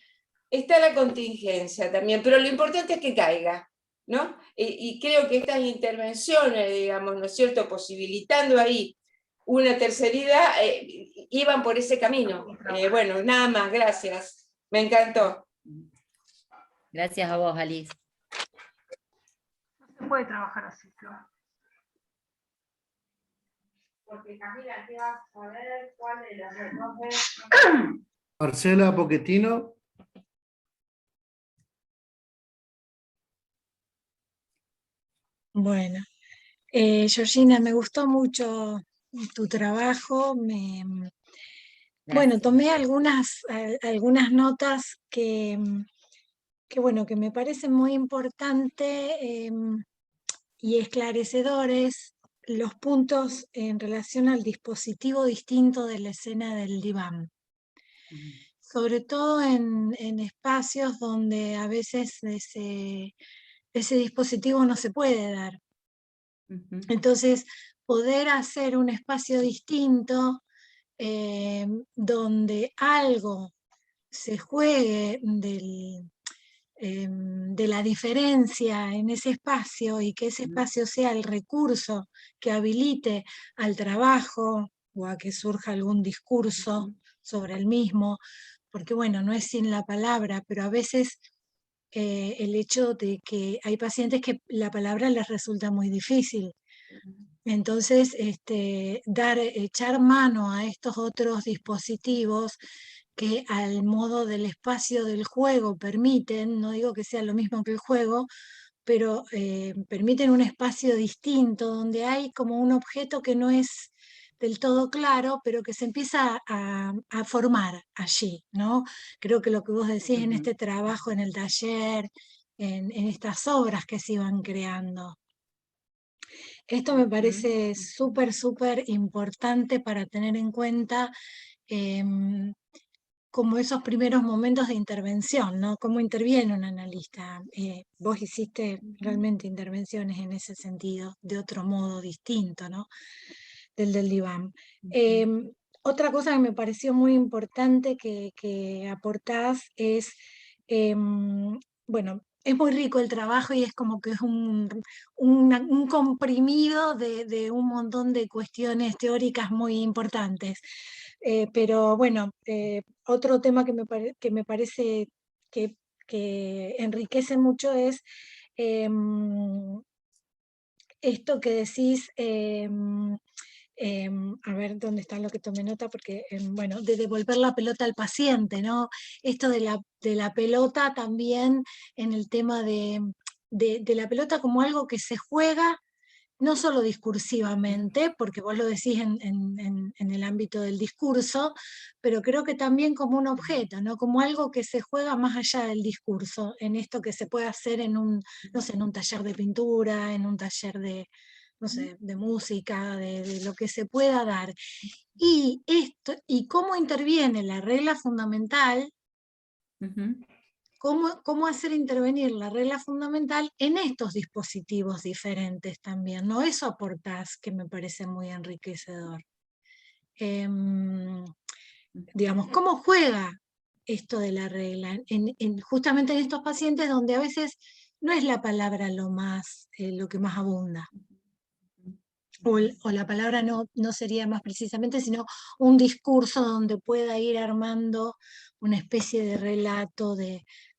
está la contingencia también, pero lo importante es que caiga, ¿no? Y creo que estas intervenciones, digamos, ¿no es cierto?, posibilitando ahí una terceridad, iban por ese camino. Bueno, nada más, gracias. Me encantó. Gracias a vos, Alice. No se puede trabajar así, Flor. Porque Camila, ¿qué vas a saber? ¿Cuál de las dos es? Marcela Pochettino. Bueno, Georgina, me gustó mucho tu trabajo. Bueno, tomé algunas notas que me parecen muy importantes y esclarecedores, los puntos en relación al dispositivo distinto de la escena del diván. Sobre todo en espacios donde a veces ese dispositivo no se puede dar. Entonces, poder hacer un espacio distinto donde algo se juegue de la diferencia en ese espacio y que ese espacio sea el recurso que habilite al trabajo o a que surja algún discurso sobre el mismo, porque bueno, no es sin la palabra, pero a veces el hecho de que hay pacientes que la palabra les resulta muy difícil. Entonces, echar mano a estos otros dispositivos que al modo del espacio del juego permiten, no digo que sea lo mismo que el juego, pero permiten un espacio distinto donde hay como un objeto que no es del todo claro, pero que se empieza a formar allí, ¿no? Creo que lo que vos decís en este trabajo, en el taller, en estas obras que se iban creando. Esto me parece súper, súper importante para tener en cuenta como esos primeros momentos de intervención, ¿no? Cómo interviene un analista. Vos hiciste realmente intervenciones en ese sentido, de otro modo distinto, ¿no? Del diván. Otra cosa que me pareció muy importante que aportás es, bueno, es muy rico el trabajo y es como que es un comprimido de un montón de cuestiones teóricas muy importantes. Pero bueno, otro tema que me parece que enriquece mucho es esto que decís, a ver dónde está lo que tomé nota, porque bueno, de devolver la pelota al paciente, ¿no? Esto de la pelota también en el tema de la pelota como algo que se juega, no solo discursivamente, porque vos lo decís en el ámbito del discurso, pero creo que también como un objeto, ¿no? Como algo que se juega más allá del discurso, en esto que se puede hacer en un, no sé, en un taller de pintura, en un taller de, no sé, de música, de lo que se pueda dar. Y cómo interviene la regla fundamental, cómo hacer intervenir la regla fundamental en estos dispositivos diferentes también, ¿no? Eso aportás, que me parece muy enriquecedor. Digamos, ¿cómo juega esto de la regla? Justamente en estos pacientes donde a veces no es la palabra lo que más abunda. O la palabra no sería más precisamente, sino un discurso donde pueda ir armando una especie de relato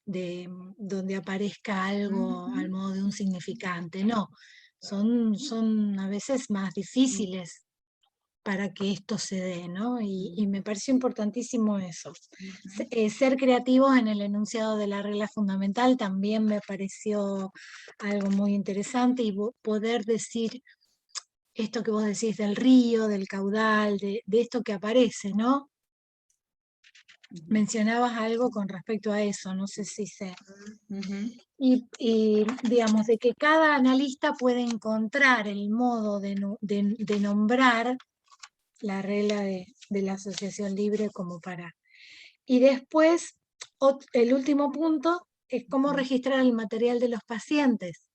donde aparezca algo al modo de un significante. No, son a veces más difíciles para que esto se dé, ¿no? Y me pareció importantísimo eso. Ser creativos en el enunciado de la regla fundamental también me pareció algo muy interesante, y poder decir esto que vos decís del río, del caudal, de esto que aparece, ¿no? Mencionabas algo con respecto a eso, no sé si sé. Y digamos, de que cada analista puede encontrar el modo de nombrar la regla de la asociación libre como para... Y después, el último punto es cómo registrar el material de los pacientes.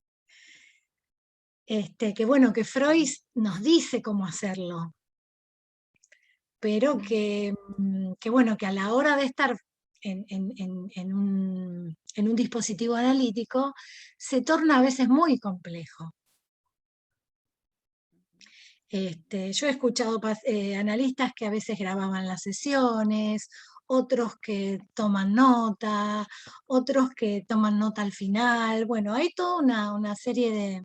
Que bueno, que Freud nos dice cómo hacerlo, pero que bueno, que a la hora de estar en un dispositivo analítico se torna a veces muy complejo. Yo he escuchado analistas que a veces grababan las sesiones, otros que toman nota, otros que toman nota al final. Bueno, hay toda una serie de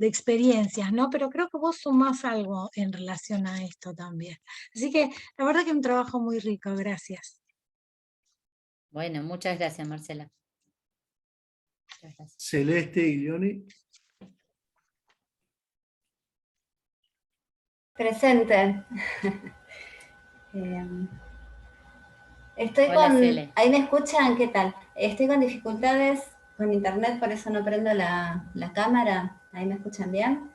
experiencias, ¿no? Pero creo que vos sumás algo en relación a esto también. Así que la verdad que es un trabajo muy rico, gracias. Bueno, muchas gracias, Marcela. Muchas gracias. Celeste y Leoni. Presente. Estoy Hola, con... Cele. ¿Ahí me escuchan? ¿Qué tal? Estoy con dificultades con internet, por eso no prendo la cámara. ¿Ahí me escuchan bien?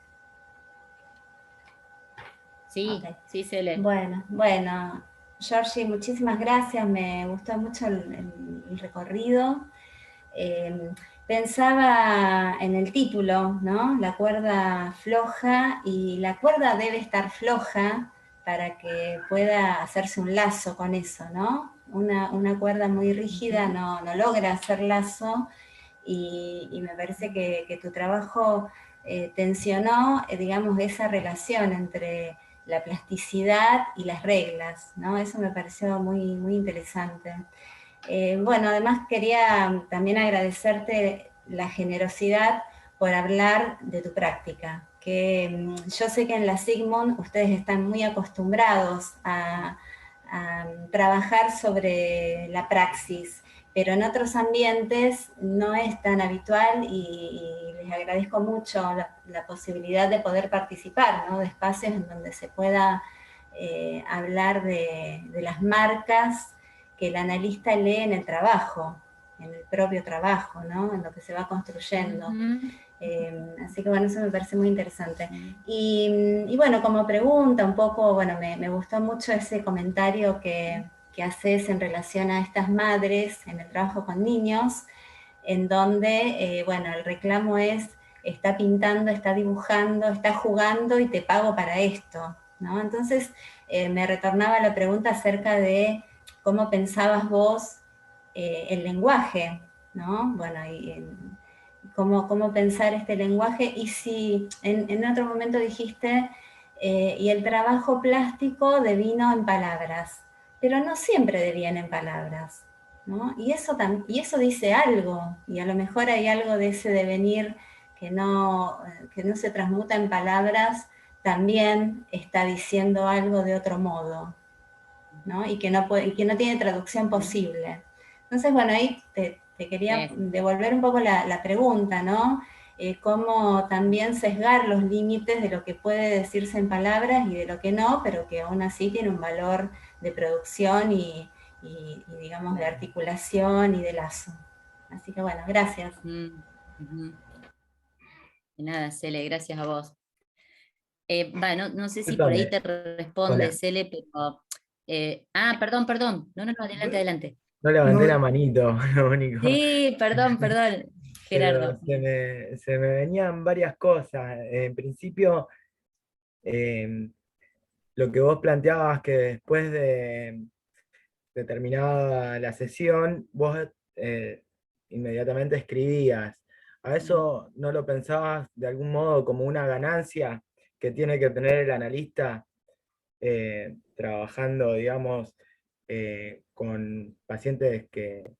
Sí, okay. Sí, Cele. Bueno, Georgie, muchísimas gracias, me gustó mucho el recorrido. Pensaba en el título, ¿no? La cuerda floja, y la cuerda debe estar floja para que pueda hacerse un lazo con eso, ¿no? Una cuerda muy rígida no logra hacer lazo, y me parece que tu trabajo tensionó, digamos, esa relación entre la plasticidad y las reglas, ¿no? Eso me pareció muy, muy interesante. Bueno, además quería también agradecerte la generosidad por hablar de tu práctica, que yo sé que en la Sigmund ustedes están muy acostumbrados a trabajar sobre la praxis, pero en otros ambientes no es tan habitual y les agradezco mucho la posibilidad de poder participar, ¿no? De espacios en donde se pueda hablar de las marcas que el analista lee en el trabajo, en el propio trabajo, ¿no? En lo que se va construyendo. Así que bueno, eso me parece muy interesante. Y bueno, como pregunta un poco, bueno, me gustó mucho ese comentario que haces en relación a estas madres en el trabajo con niños, en donde, bueno, el reclamo es, está pintando, está dibujando, está jugando y te pago para esto, ¿no? Entonces, me retornaba la pregunta acerca de cómo pensabas vos el lenguaje, ¿no? Bueno, y cómo pensar este lenguaje, y si en otro momento dijiste, y el trabajo plástico devino en palabras, pero no siempre deviene en palabras, ¿no? Y eso dice algo, y a lo mejor hay algo de ese devenir que no se transmuta en palabras, también está diciendo algo de otro modo, ¿no? Y que no tiene traducción posible. Entonces, bueno, ahí te quería devolver un poco la pregunta, ¿no? Cómo también sesgar los límites de lo que puede decirse en palabras y de lo que no, pero que aún así tiene un valor de producción y digamos, de articulación y de lazo. Así que bueno, gracias. De nada, Cele, gracias a vos. No sé si por ahí te responde, Cele, pero... perdón. No, adelante. No levanté la manito, lo único. Sí, perdón, Gerardo. Pero se me venían varias cosas. En principio, lo que vos planteabas, que después de terminada la sesión, vos inmediatamente escribías. ¿A eso no lo pensabas de algún modo como una ganancia que tiene que tener el analista trabajando, digamos, con pacientes que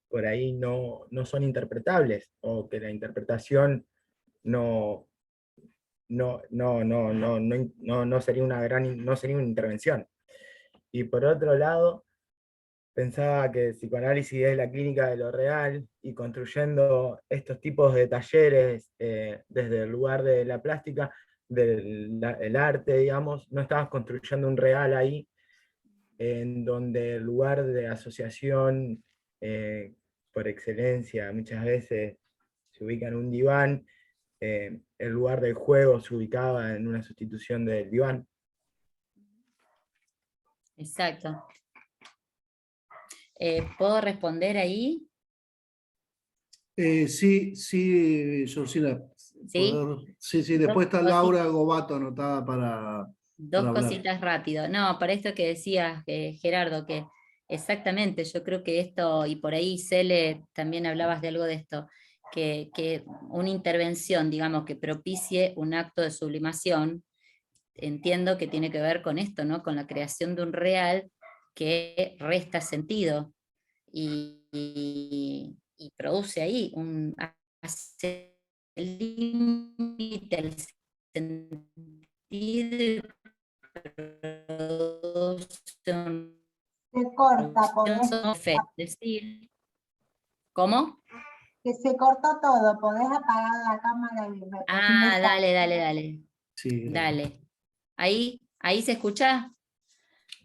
por ahí no son interpretables, o que la interpretación no sería no sería una intervención? Y por otro lado, pensaba que el psicoanálisis es la clínica de lo real, y construyendo estos tipos de talleres desde el lugar de la plástica, del arte, digamos, no estabas construyendo un real ahí, en donde el lugar de asociación por excelencia muchas veces se ubica en un diván, el lugar del juego se ubicaba en una sustitución del diván. Exacto. ¿Puedo responder ahí? Sí, Georgina. Sí, después está Laura Gobato anotada para Dos hablar. cositas rápido. No, para esto que decías, Gerardo, que exactamente, yo creo que esto, y por ahí Cele también hablabas de algo de esto, que una intervención, digamos, que propicie un acto de sublimación, entiendo que tiene que ver con esto, ¿no? Con la creación de un real que resta sentido y produce ahí hace el límite, el sentido, se corta, podés... decir. ¿Cómo? Que se cortó todo, podés apagar la cámara y Dale. Sí, dale. ¿Ahí se escucha?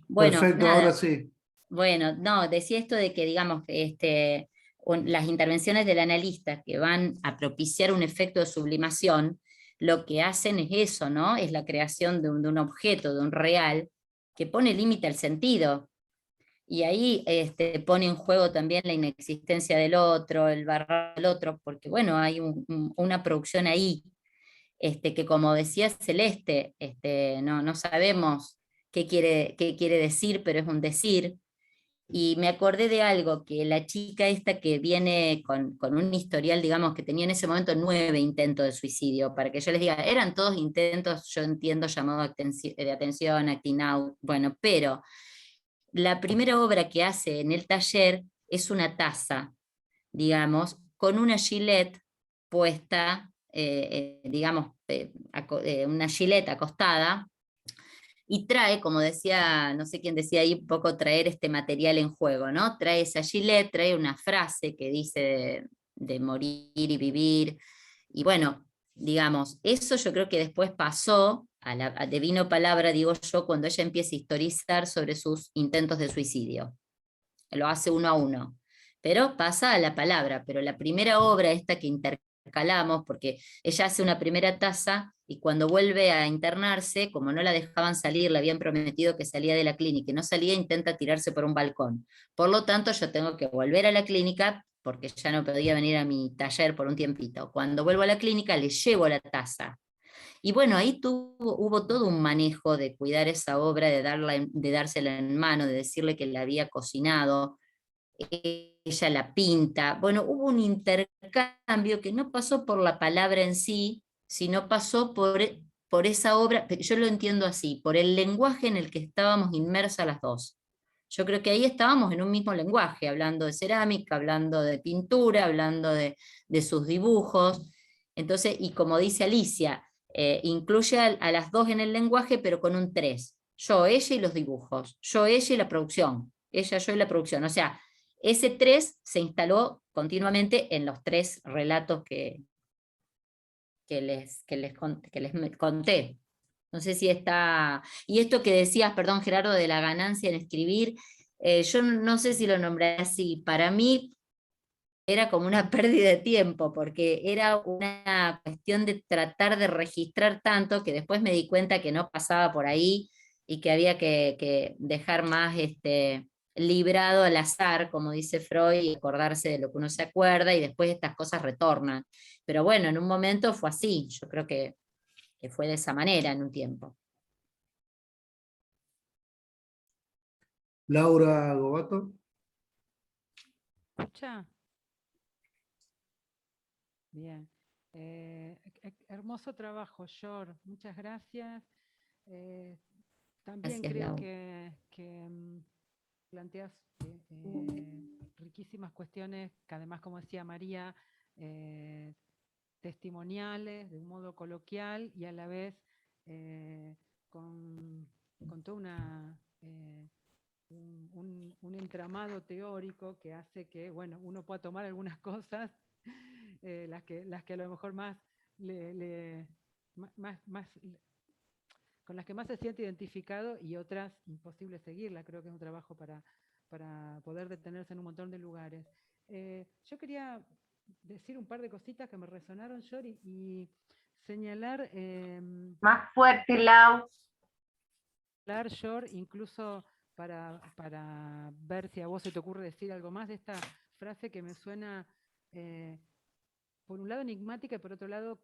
Bueno, perfecto, nada. ahora sí. Bueno, no, decía esto de que, digamos, las intervenciones del analista que van a propiciar un efecto de sublimación, lo que hacen es eso, ¿no? Es la creación de un objeto, de un real, que pone límite al sentido. Y ahí pone en juego también la inexistencia del otro, el barrar del otro, porque bueno, hay una producción ahí, que como decía Celeste, no sabemos qué quiere decir, pero es un decir. Y me acordé de algo, que la chica esta que viene con un historial, digamos, que tenía en ese momento 9 intentos de suicidio, para que yo les diga, eran todos intentos, yo entiendo, llamado de atención, acting out, bueno, pero la primera obra que hace en el taller es una taza, digamos, con una gilet puesta, digamos, una gilet acostada, y trae, como decía, no sé quién decía ahí, un poco traer este material en juego, ¿no? Trae esa gilet, trae una frase que dice de morir y vivir, y bueno, digamos, eso yo creo que después pasó de vino palabra, digo yo, cuando ella empieza a historizar sobre sus intentos de suicidio. Lo hace uno a uno, pero pasa a la palabra. Pero la primera obra, esta que intercalamos, porque ella hace una primera taza y cuando vuelve a internarse, como no la dejaban salir, le habían prometido que salía de la clínica y no salía, intenta tirarse por un balcón. Por lo tanto, yo tengo que volver a la clínica porque ya no podía venir a mi taller por un tiempito. Cuando vuelvo a la clínica, le llevo la taza. Y bueno, ahí hubo todo un manejo de cuidar esa obra, de dársela en mano, de decirle que la había cocinado, ella la pinta. Bueno, hubo un intercambio que no pasó por la palabra en sí, sino pasó por esa obra, yo lo entiendo así, por el lenguaje en el que estábamos inmersas las dos. Yo creo que ahí estábamos en un mismo lenguaje, hablando de cerámica, hablando de pintura, hablando de sus dibujos. Entonces, y como dice Alicia, incluye a las dos en el lenguaje, pero con un 3. Yo, ella y los dibujos. Yo, ella y la producción. Ella, yo y la producción. O sea, ese 3 se instaló continuamente en los 3 relatos que les conté. No sé si está... Y esto que decías, perdón Gerardo, de la ganancia en escribir, yo no sé si lo nombré así. Para mí era como una pérdida de tiempo, porque era una cuestión de tratar de registrar tanto que después me di cuenta que no pasaba por ahí y que había que dejar más librado al azar, como dice Freud, y acordarse de lo que uno se acuerda y después estas cosas retornan. Pero bueno, en un momento fue así, yo creo que fue de esa manera en un tiempo. Laura Gobato. ¿Escucha? Bien. Hermoso trabajo, Yor. Muchas gracias. También Gracias, creo Lau. que planteas riquísimas cuestiones que además, como decía María, testimoniales de un modo coloquial y a la vez con toda un entramado teórico que hace que, bueno, uno pueda tomar algunas cosas, las que a lo mejor con las que más se siente identificado y otras imposible seguirla. Creo que es un trabajo para poder detenerse en un montón de lugares. Yo quería decir un par de cositas que me resonaron, Yor, y señalar... Más fuerte, Lau. Yor, incluso para ver si a vos se te ocurre decir algo más de esta frase que me suena, por un lado enigmática y por otro lado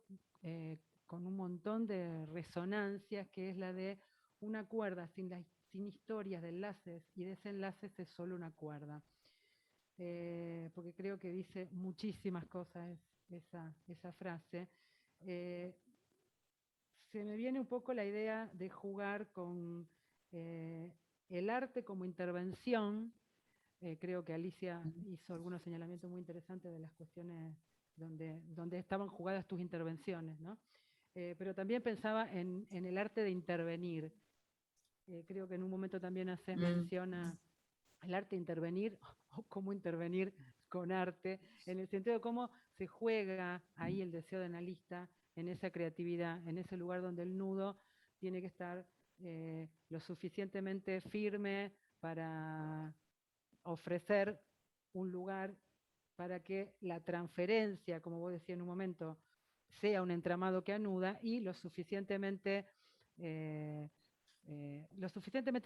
con un montón de resonancias, que es la de una cuerda sin historias de enlaces y desenlaces es solo una cuerda. Porque creo que dice muchísimas cosas esa frase. Se me viene un poco la idea de jugar con el arte como intervención. Creo que Alicia hizo algunos señalamientos muy interesantes de las cuestiones donde estaban jugadas tus intervenciones, ¿no? Pero también pensaba en el arte de intervenir. Creo que en un momento también haces mención al arte de intervenir o cómo intervenir con arte, en el sentido de cómo se juega ahí el deseo de analista en esa creatividad, en ese lugar donde el nudo tiene que estar lo suficientemente firme para ofrecer un lugar para que la transferencia, como vos decías en un momento, sea un entramado que anuda y lo suficientemente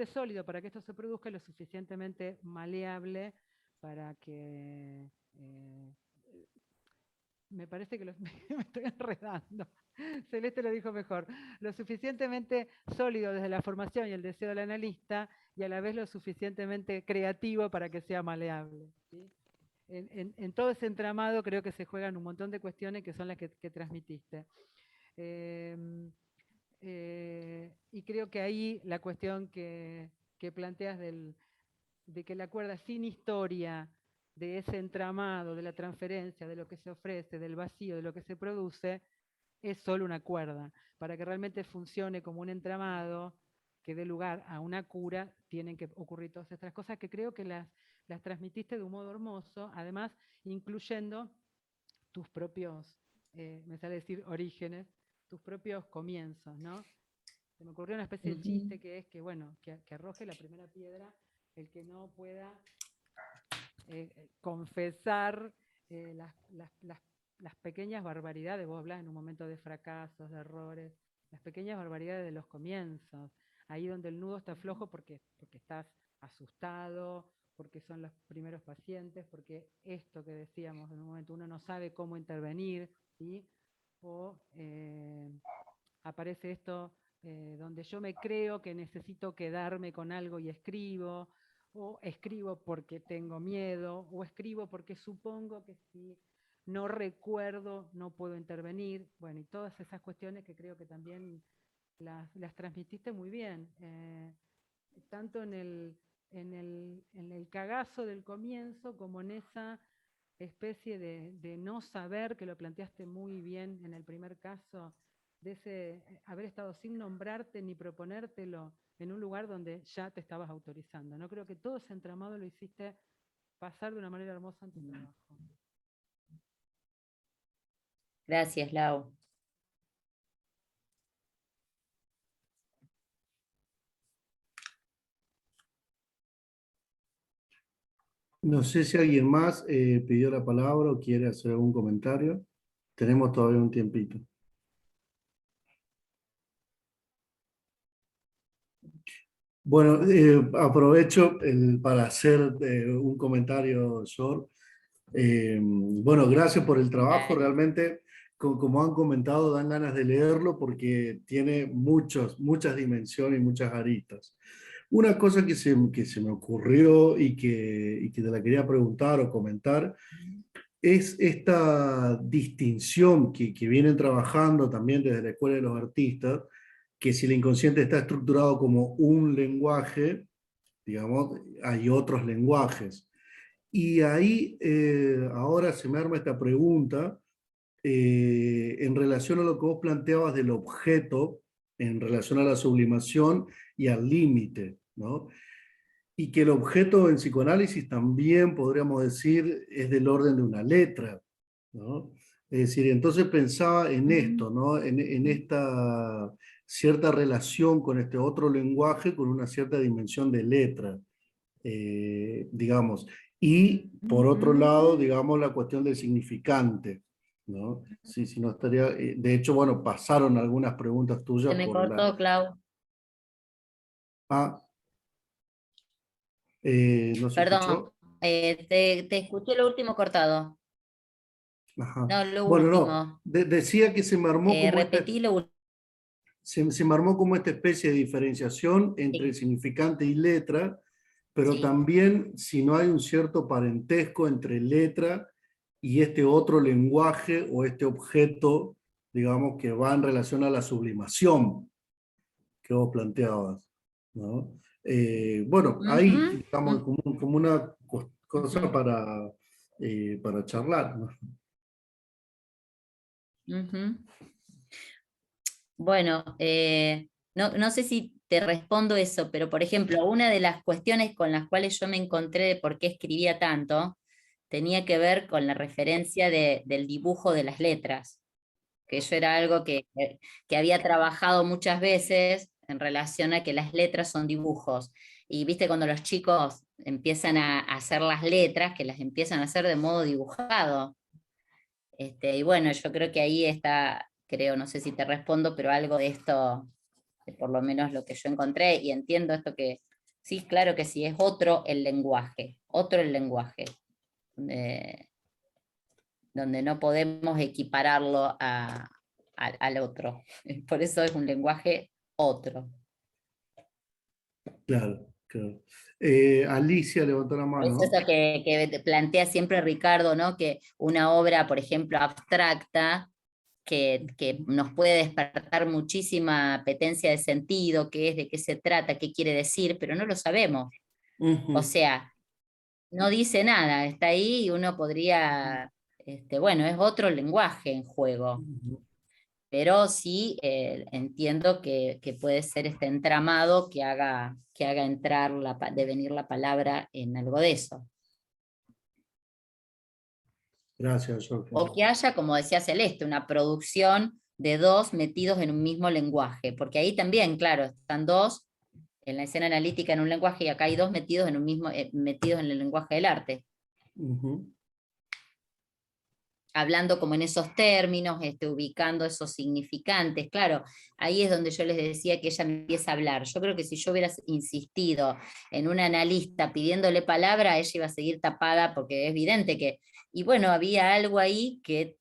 sólido para que esto se produzca y lo suficientemente maleable para que... me parece que me estoy enredando. Celeste lo dijo mejor. Lo suficientemente sólido desde la formación y el deseo del analista y a la vez lo suficientemente creativo para que sea maleable, ¿sí? En todo ese entramado creo que se juegan un montón de cuestiones que son las que transmitiste. Y creo que ahí la cuestión que planteas de que la cuerda sin historia de ese entramado, de la transferencia, de lo que se ofrece, del vacío, de lo que se produce, es solo una cuerda. Para que realmente funcione como un entramado que dé lugar a una cura, tienen que ocurrir todas estas cosas que creo que las transmitiste de un modo hermoso, además incluyendo tus propios, me sale decir orígenes, tus propios comienzos, ¿no? Se me ocurrió una especie de chiste que es que, bueno, que arroje la primera piedra el que no pueda confesar las pequeñas barbaridades. Vos hablás en un momento de fracasos, de errores, las pequeñas barbaridades de los comienzos, ahí donde el nudo está flojo porque estás asustado, porque son los primeros pacientes, porque esto que decíamos en un momento, uno no sabe cómo intervenir, ¿sí? O aparece esto donde yo me creo que necesito quedarme con algo y escribo, o escribo porque tengo miedo, o escribo porque supongo que si no recuerdo no puedo intervenir. Bueno, y todas esas cuestiones que creo que también las transmitiste muy bien, tanto en el cagazo del comienzo como en esa especie de no saber, que lo planteaste muy bien en el primer caso, de ese haber estado sin nombrarte ni proponértelo en un lugar donde ya te estabas autorizando, ¿no? Creo que todo ese entramado lo hiciste pasar de una manera hermosa en tu trabajo. Gracias, Lau. No sé si alguien más pidió la palabra o quiere hacer algún comentario. Tenemos todavía un tiempito. Bueno, aprovecho para hacer un comentario, Sor. Bueno, gracias por el trabajo. Realmente, como han comentado, dan ganas de leerlo porque tiene muchas dimensiones y muchas aristas. Una cosa que se me ocurrió y que te la quería preguntar o comentar es esta distinción que vienen trabajando también desde la Escuela de los Artistas, que si el inconsciente está estructurado como un lenguaje, digamos, hay otros lenguajes. Y ahí ahora se me arma esta pregunta en relación a lo que vos planteabas del objeto, en relación a la sublimación y al límite, ¿no? Y que el objeto en psicoanálisis también, podríamos decir, es del orden de una letra, ¿no? Es decir, entonces pensaba en esto, ¿no? En esta cierta relación con este otro lenguaje, con una cierta dimensión de letra, digamos. Y por otro lado, digamos, la cuestión del significante, ¿no? Sí, si no estaría... de hecho, bueno, pasaron algunas preguntas tuyas. Se me cortó, Clau. ¿no se Perdón, escuchó? te escuché lo último cortado. Ajá. No, lo bueno, último. No, decía que se me armó como repetí lo último. Se me armó como esta especie de diferenciación entre el significante y letra, pero también si no hay un cierto parentesco entre letra y este otro lenguaje o este objeto, digamos, que va en relación a la sublimación que vos planteabas, ¿no? Bueno, ahí estamos como una cosa para charlar, ¿no? Bueno, no sé si te respondo eso, pero por ejemplo, una de las cuestiones con las cuales yo me encontré de por qué escribía tanto, tenía que ver con la referencia del dibujo de las letras, que eso era algo que había trabajado muchas veces en relación a que las letras son dibujos. Y viste cuando los chicos empiezan a hacer las letras, que las empiezan a hacer de modo dibujado. Y bueno, yo creo que ahí está, no sé si te respondo, pero algo de esto, por lo menos lo que yo encontré, y entiendo esto que, sí, claro que sí, es otro el lenguaje, donde no podemos equipararlo al otro. Por eso es un lenguaje otro. Claro. Alicia levantó la mano. Es eso que plantea siempre Ricardo, ¿no? Que una obra, por ejemplo, abstracta, que nos puede despertar muchísima apetencia de sentido, qué es, de qué se trata, qué quiere decir, pero no lo sabemos. O sea, no dice nada, está ahí y uno podría, bueno, es otro lenguaje en juego. Pero sí entiendo que puede ser este entramado que haga entrar, devenir la palabra en algo de eso. Gracias, Sofía. O que haya, como decía Celeste, una producción de dos metidos en un mismo lenguaje, porque ahí también, claro, están dos en la escena analítica en un lenguaje y acá hay dos metidos en un mismo, metidos en el lenguaje del arte. Hablando como en esos términos, ubicando esos significantes, claro, ahí es donde yo les decía que ella empieza a hablar. Yo creo que si yo hubiera insistido en una analista pidiéndole palabra, ella iba a seguir tapada, porque es evidente que, y bueno, había algo ahí que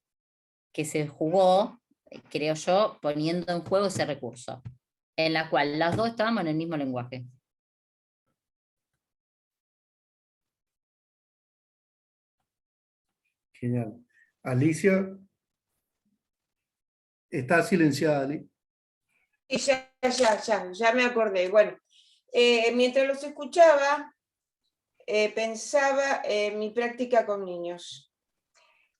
se jugó, creo yo, poniendo en juego ese recurso, en la cual las dos estábamos en el mismo lenguaje. Genial. Alicia, está silenciada, Ali. Y ya me acordé. Bueno, mientras los escuchaba, pensaba en mi práctica con niños.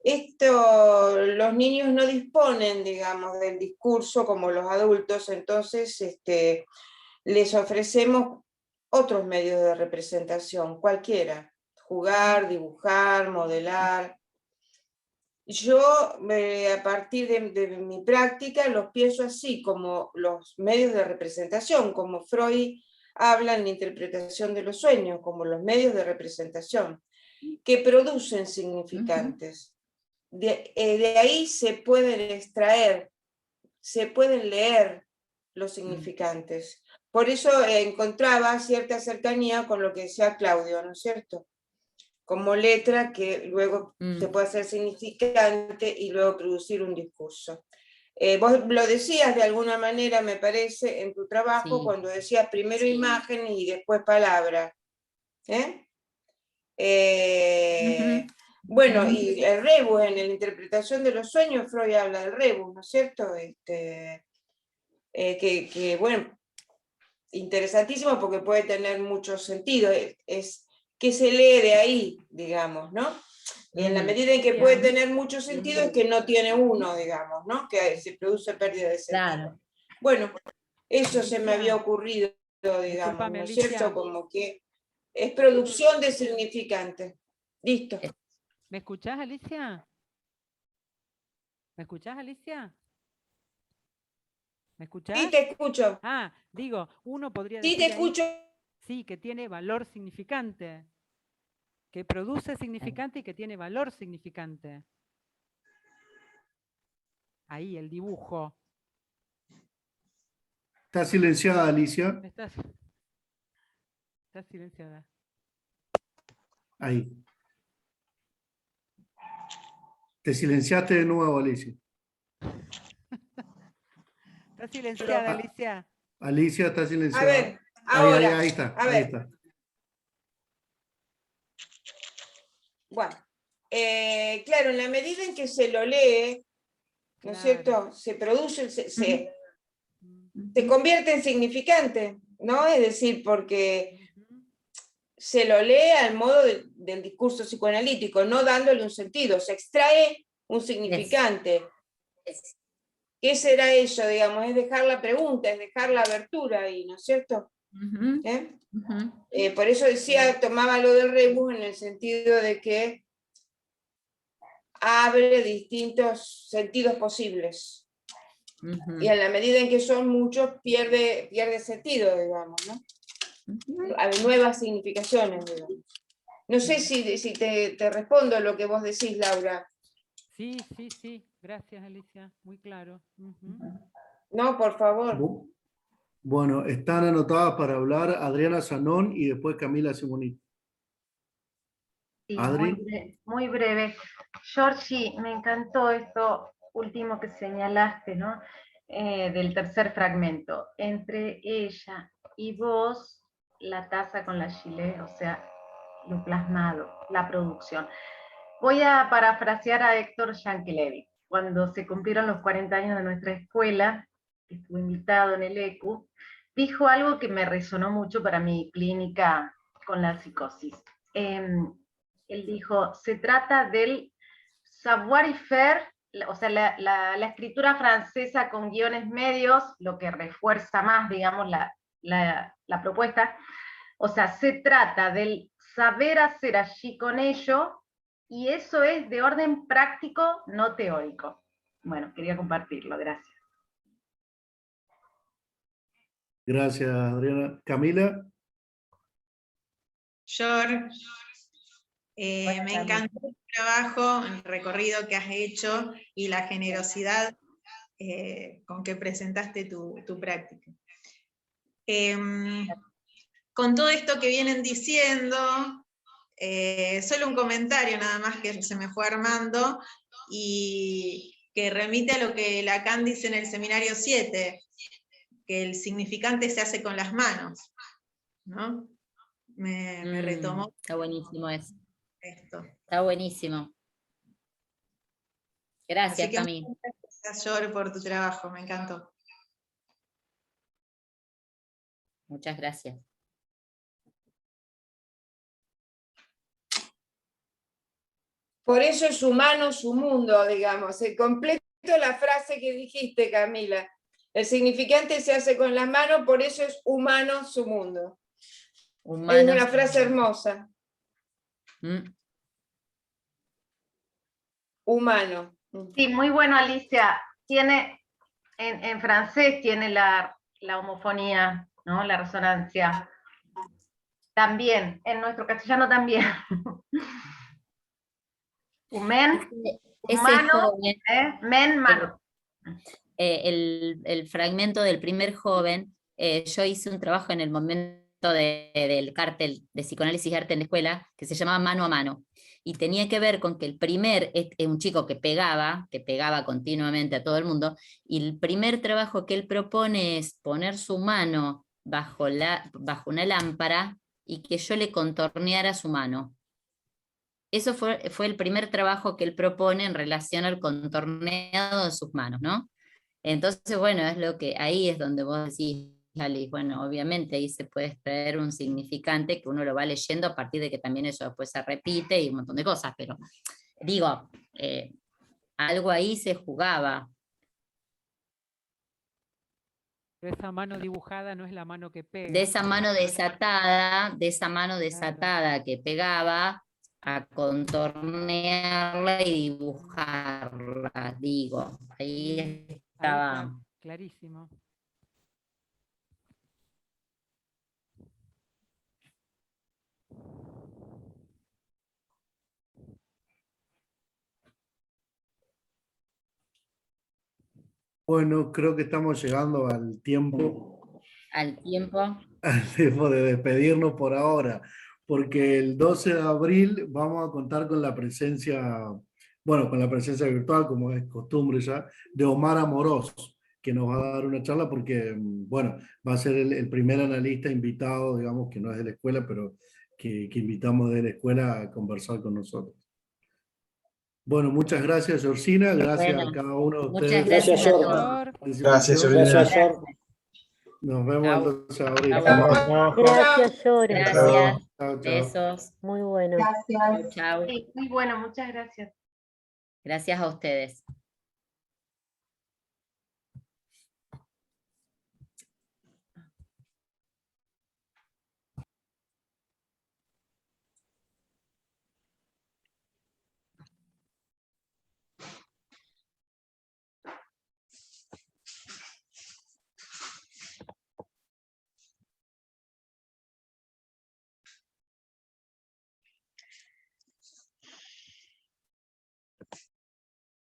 Los niños no disponen, digamos, del discurso como los adultos, entonces les ofrecemos otros medios de representación, cualquiera, jugar, dibujar, modelar. Yo, a partir de mi práctica, los pienso así, como los medios de representación, como Freud habla en la interpretación de los sueños, como los medios de representación, que producen significantes. De ahí se pueden extraer, se pueden leer los significantes. Por eso encontraba cierta cercanía con lo que decía Claudio, ¿no es cierto? Como letra que luego se puede hacer significante y luego producir un discurso. Vos lo decías de alguna manera, me parece, en tu trabajo, cuando decías primero imagen y después palabra. Bueno, y el rebus, en la interpretación de los sueños, Freud habla del rebus, ¿no es cierto? Que bueno, interesantísimo porque puede tener mucho sentido, es que se lee de ahí, digamos, ¿no? Y en la medida en que puede tener mucho sentido es que no tiene uno, digamos, ¿no? Que se produce pérdida de sentido. Claro. Bueno, eso se me había ocurrido, digamos, ¿no es cierto? Como que es producción de significantes. Listo. ¿Me escuchás, Alicia? ¿Me escuchás, Alicia? ¿Me escuchás? Sí, te escucho. Ah, digo, uno podría decir. Sí, te escucho. Sí, que tiene valor significante. Que produce significante y que tiene valor significante. Ahí, el dibujo. Está silenciada, Alicia. Está silenciada. Ahí. Te silenciaste de nuevo, Alicia. Está silenciada, Alicia. Alicia está silenciada. A ver, ahora. Ahí está, a ahí ver. está. Bueno, claro, en la medida en que se lo lee, ¿no es cierto? Se produce, se convierte en significante, ¿no? Es decir, porque se lo lee al modo del discurso psicoanalítico, no dándole un sentido, se extrae un significante. ¿Qué será eso, digamos? Es dejar la pregunta, es dejar la abertura ahí, ¿no es cierto? Por eso decía, tomaba lo del rebus en el sentido de que abre distintos sentidos posibles. Y a la medida en que son muchos, pierde sentido, digamos, ¿no? Hay nuevas significaciones, digamos. No sé si te respondo lo que vos decís, Laura. Sí. Gracias, Alicia. Muy claro. No, por favor. Bueno, están anotadas para hablar Adriana Zanón y después Camila Simoní. Sí, muy breve. Georgie, me encantó esto último que señalaste, ¿no? Del tercer fragmento. Entre ella y vos, la taza con la gilet, o sea, lo plasmado, la producción. Voy a parafrasear a Héctor Yankelevich. Cuando se cumplieron los 40 años de nuestra escuela, que estuvo invitado en el ECU, dijo algo que me resonó mucho para mi clínica con la psicosis. Él dijo, se trata del savoir-faire, o sea, la escritura francesa con guiones medios, lo que refuerza más, digamos, la propuesta. O sea, se trata del saber hacer allí con ello, y eso es de orden práctico, no teórico. Bueno, quería compartirlo, gracias. Gracias, Adriana. Camila. George, me encantó el trabajo, el recorrido que has hecho y la generosidad con que presentaste tu práctica. Con todo esto que vienen diciendo, solo un comentario nada más que se me fue armando, y que remite a lo que Lacan dice en el seminario 7, que el significante se hace con las manos, ¿no? Me retomó. Está buenísimo eso. Esto. Está buenísimo. Gracias, Cami. Gracias, George, por tu trabajo, me encantó. Muchas gracias. Por eso es humano su mundo, digamos. Completo la frase que dijiste, Camila. El significante se hace con las manos, por eso es humano su mundo. Humano, es una frase hermosa. Humano. Sí, muy bueno, Alicia. Tiene, en francés tiene la homofonía, ¿no? La resonancia. También, en nuestro castellano también. Humano, men, mano. El fragmento del primer joven, yo hice un trabajo en el momento del cartel de psicoanálisis y arte en la escuela, que se llamaba Mano a Mano, y tenía que ver con que el primer, un chico que pegaba continuamente a todo el mundo, y el primer trabajo que él propone es poner su mano bajo una lámpara y que yo le contorneara su mano. Eso fue el primer trabajo que él propone en relación al contorneado de sus manos, ¿no? Entonces, bueno, es lo que ahí es donde vos decís, Alice, bueno, obviamente ahí se puede extraer un significante que uno lo va leyendo a partir de que también eso después se repite y un montón de cosas, pero digo, algo ahí se jugaba. Pero esa mano dibujada no es la mano que pega. De esa mano desatada que pegaba, a contornearla y dibujarla, digo, ahí estaba. Clarísimo. Bueno, creo que estamos llegando al tiempo. Al tiempo De despedirnos por ahora, porque el 12 de abril vamos a contar con la presencia, bueno, con la presencia virtual, como es costumbre ya, de Omar Amorós, que nos va a dar una charla porque, bueno, va a ser el primer analista invitado, digamos, que no es de la escuela, pero que invitamos de la escuela a conversar con nosotros. Bueno, muchas gracias, Georgina, gracias a cada uno de ustedes. Gracias, George. Gracias, Georgina. Nos vemos entonces abril. Gracias, George. Gracias. Chao, chao. Besos. Muy bueno. Gracias. Chao. Sí, muy bueno, muchas gracias. Gracias a ustedes.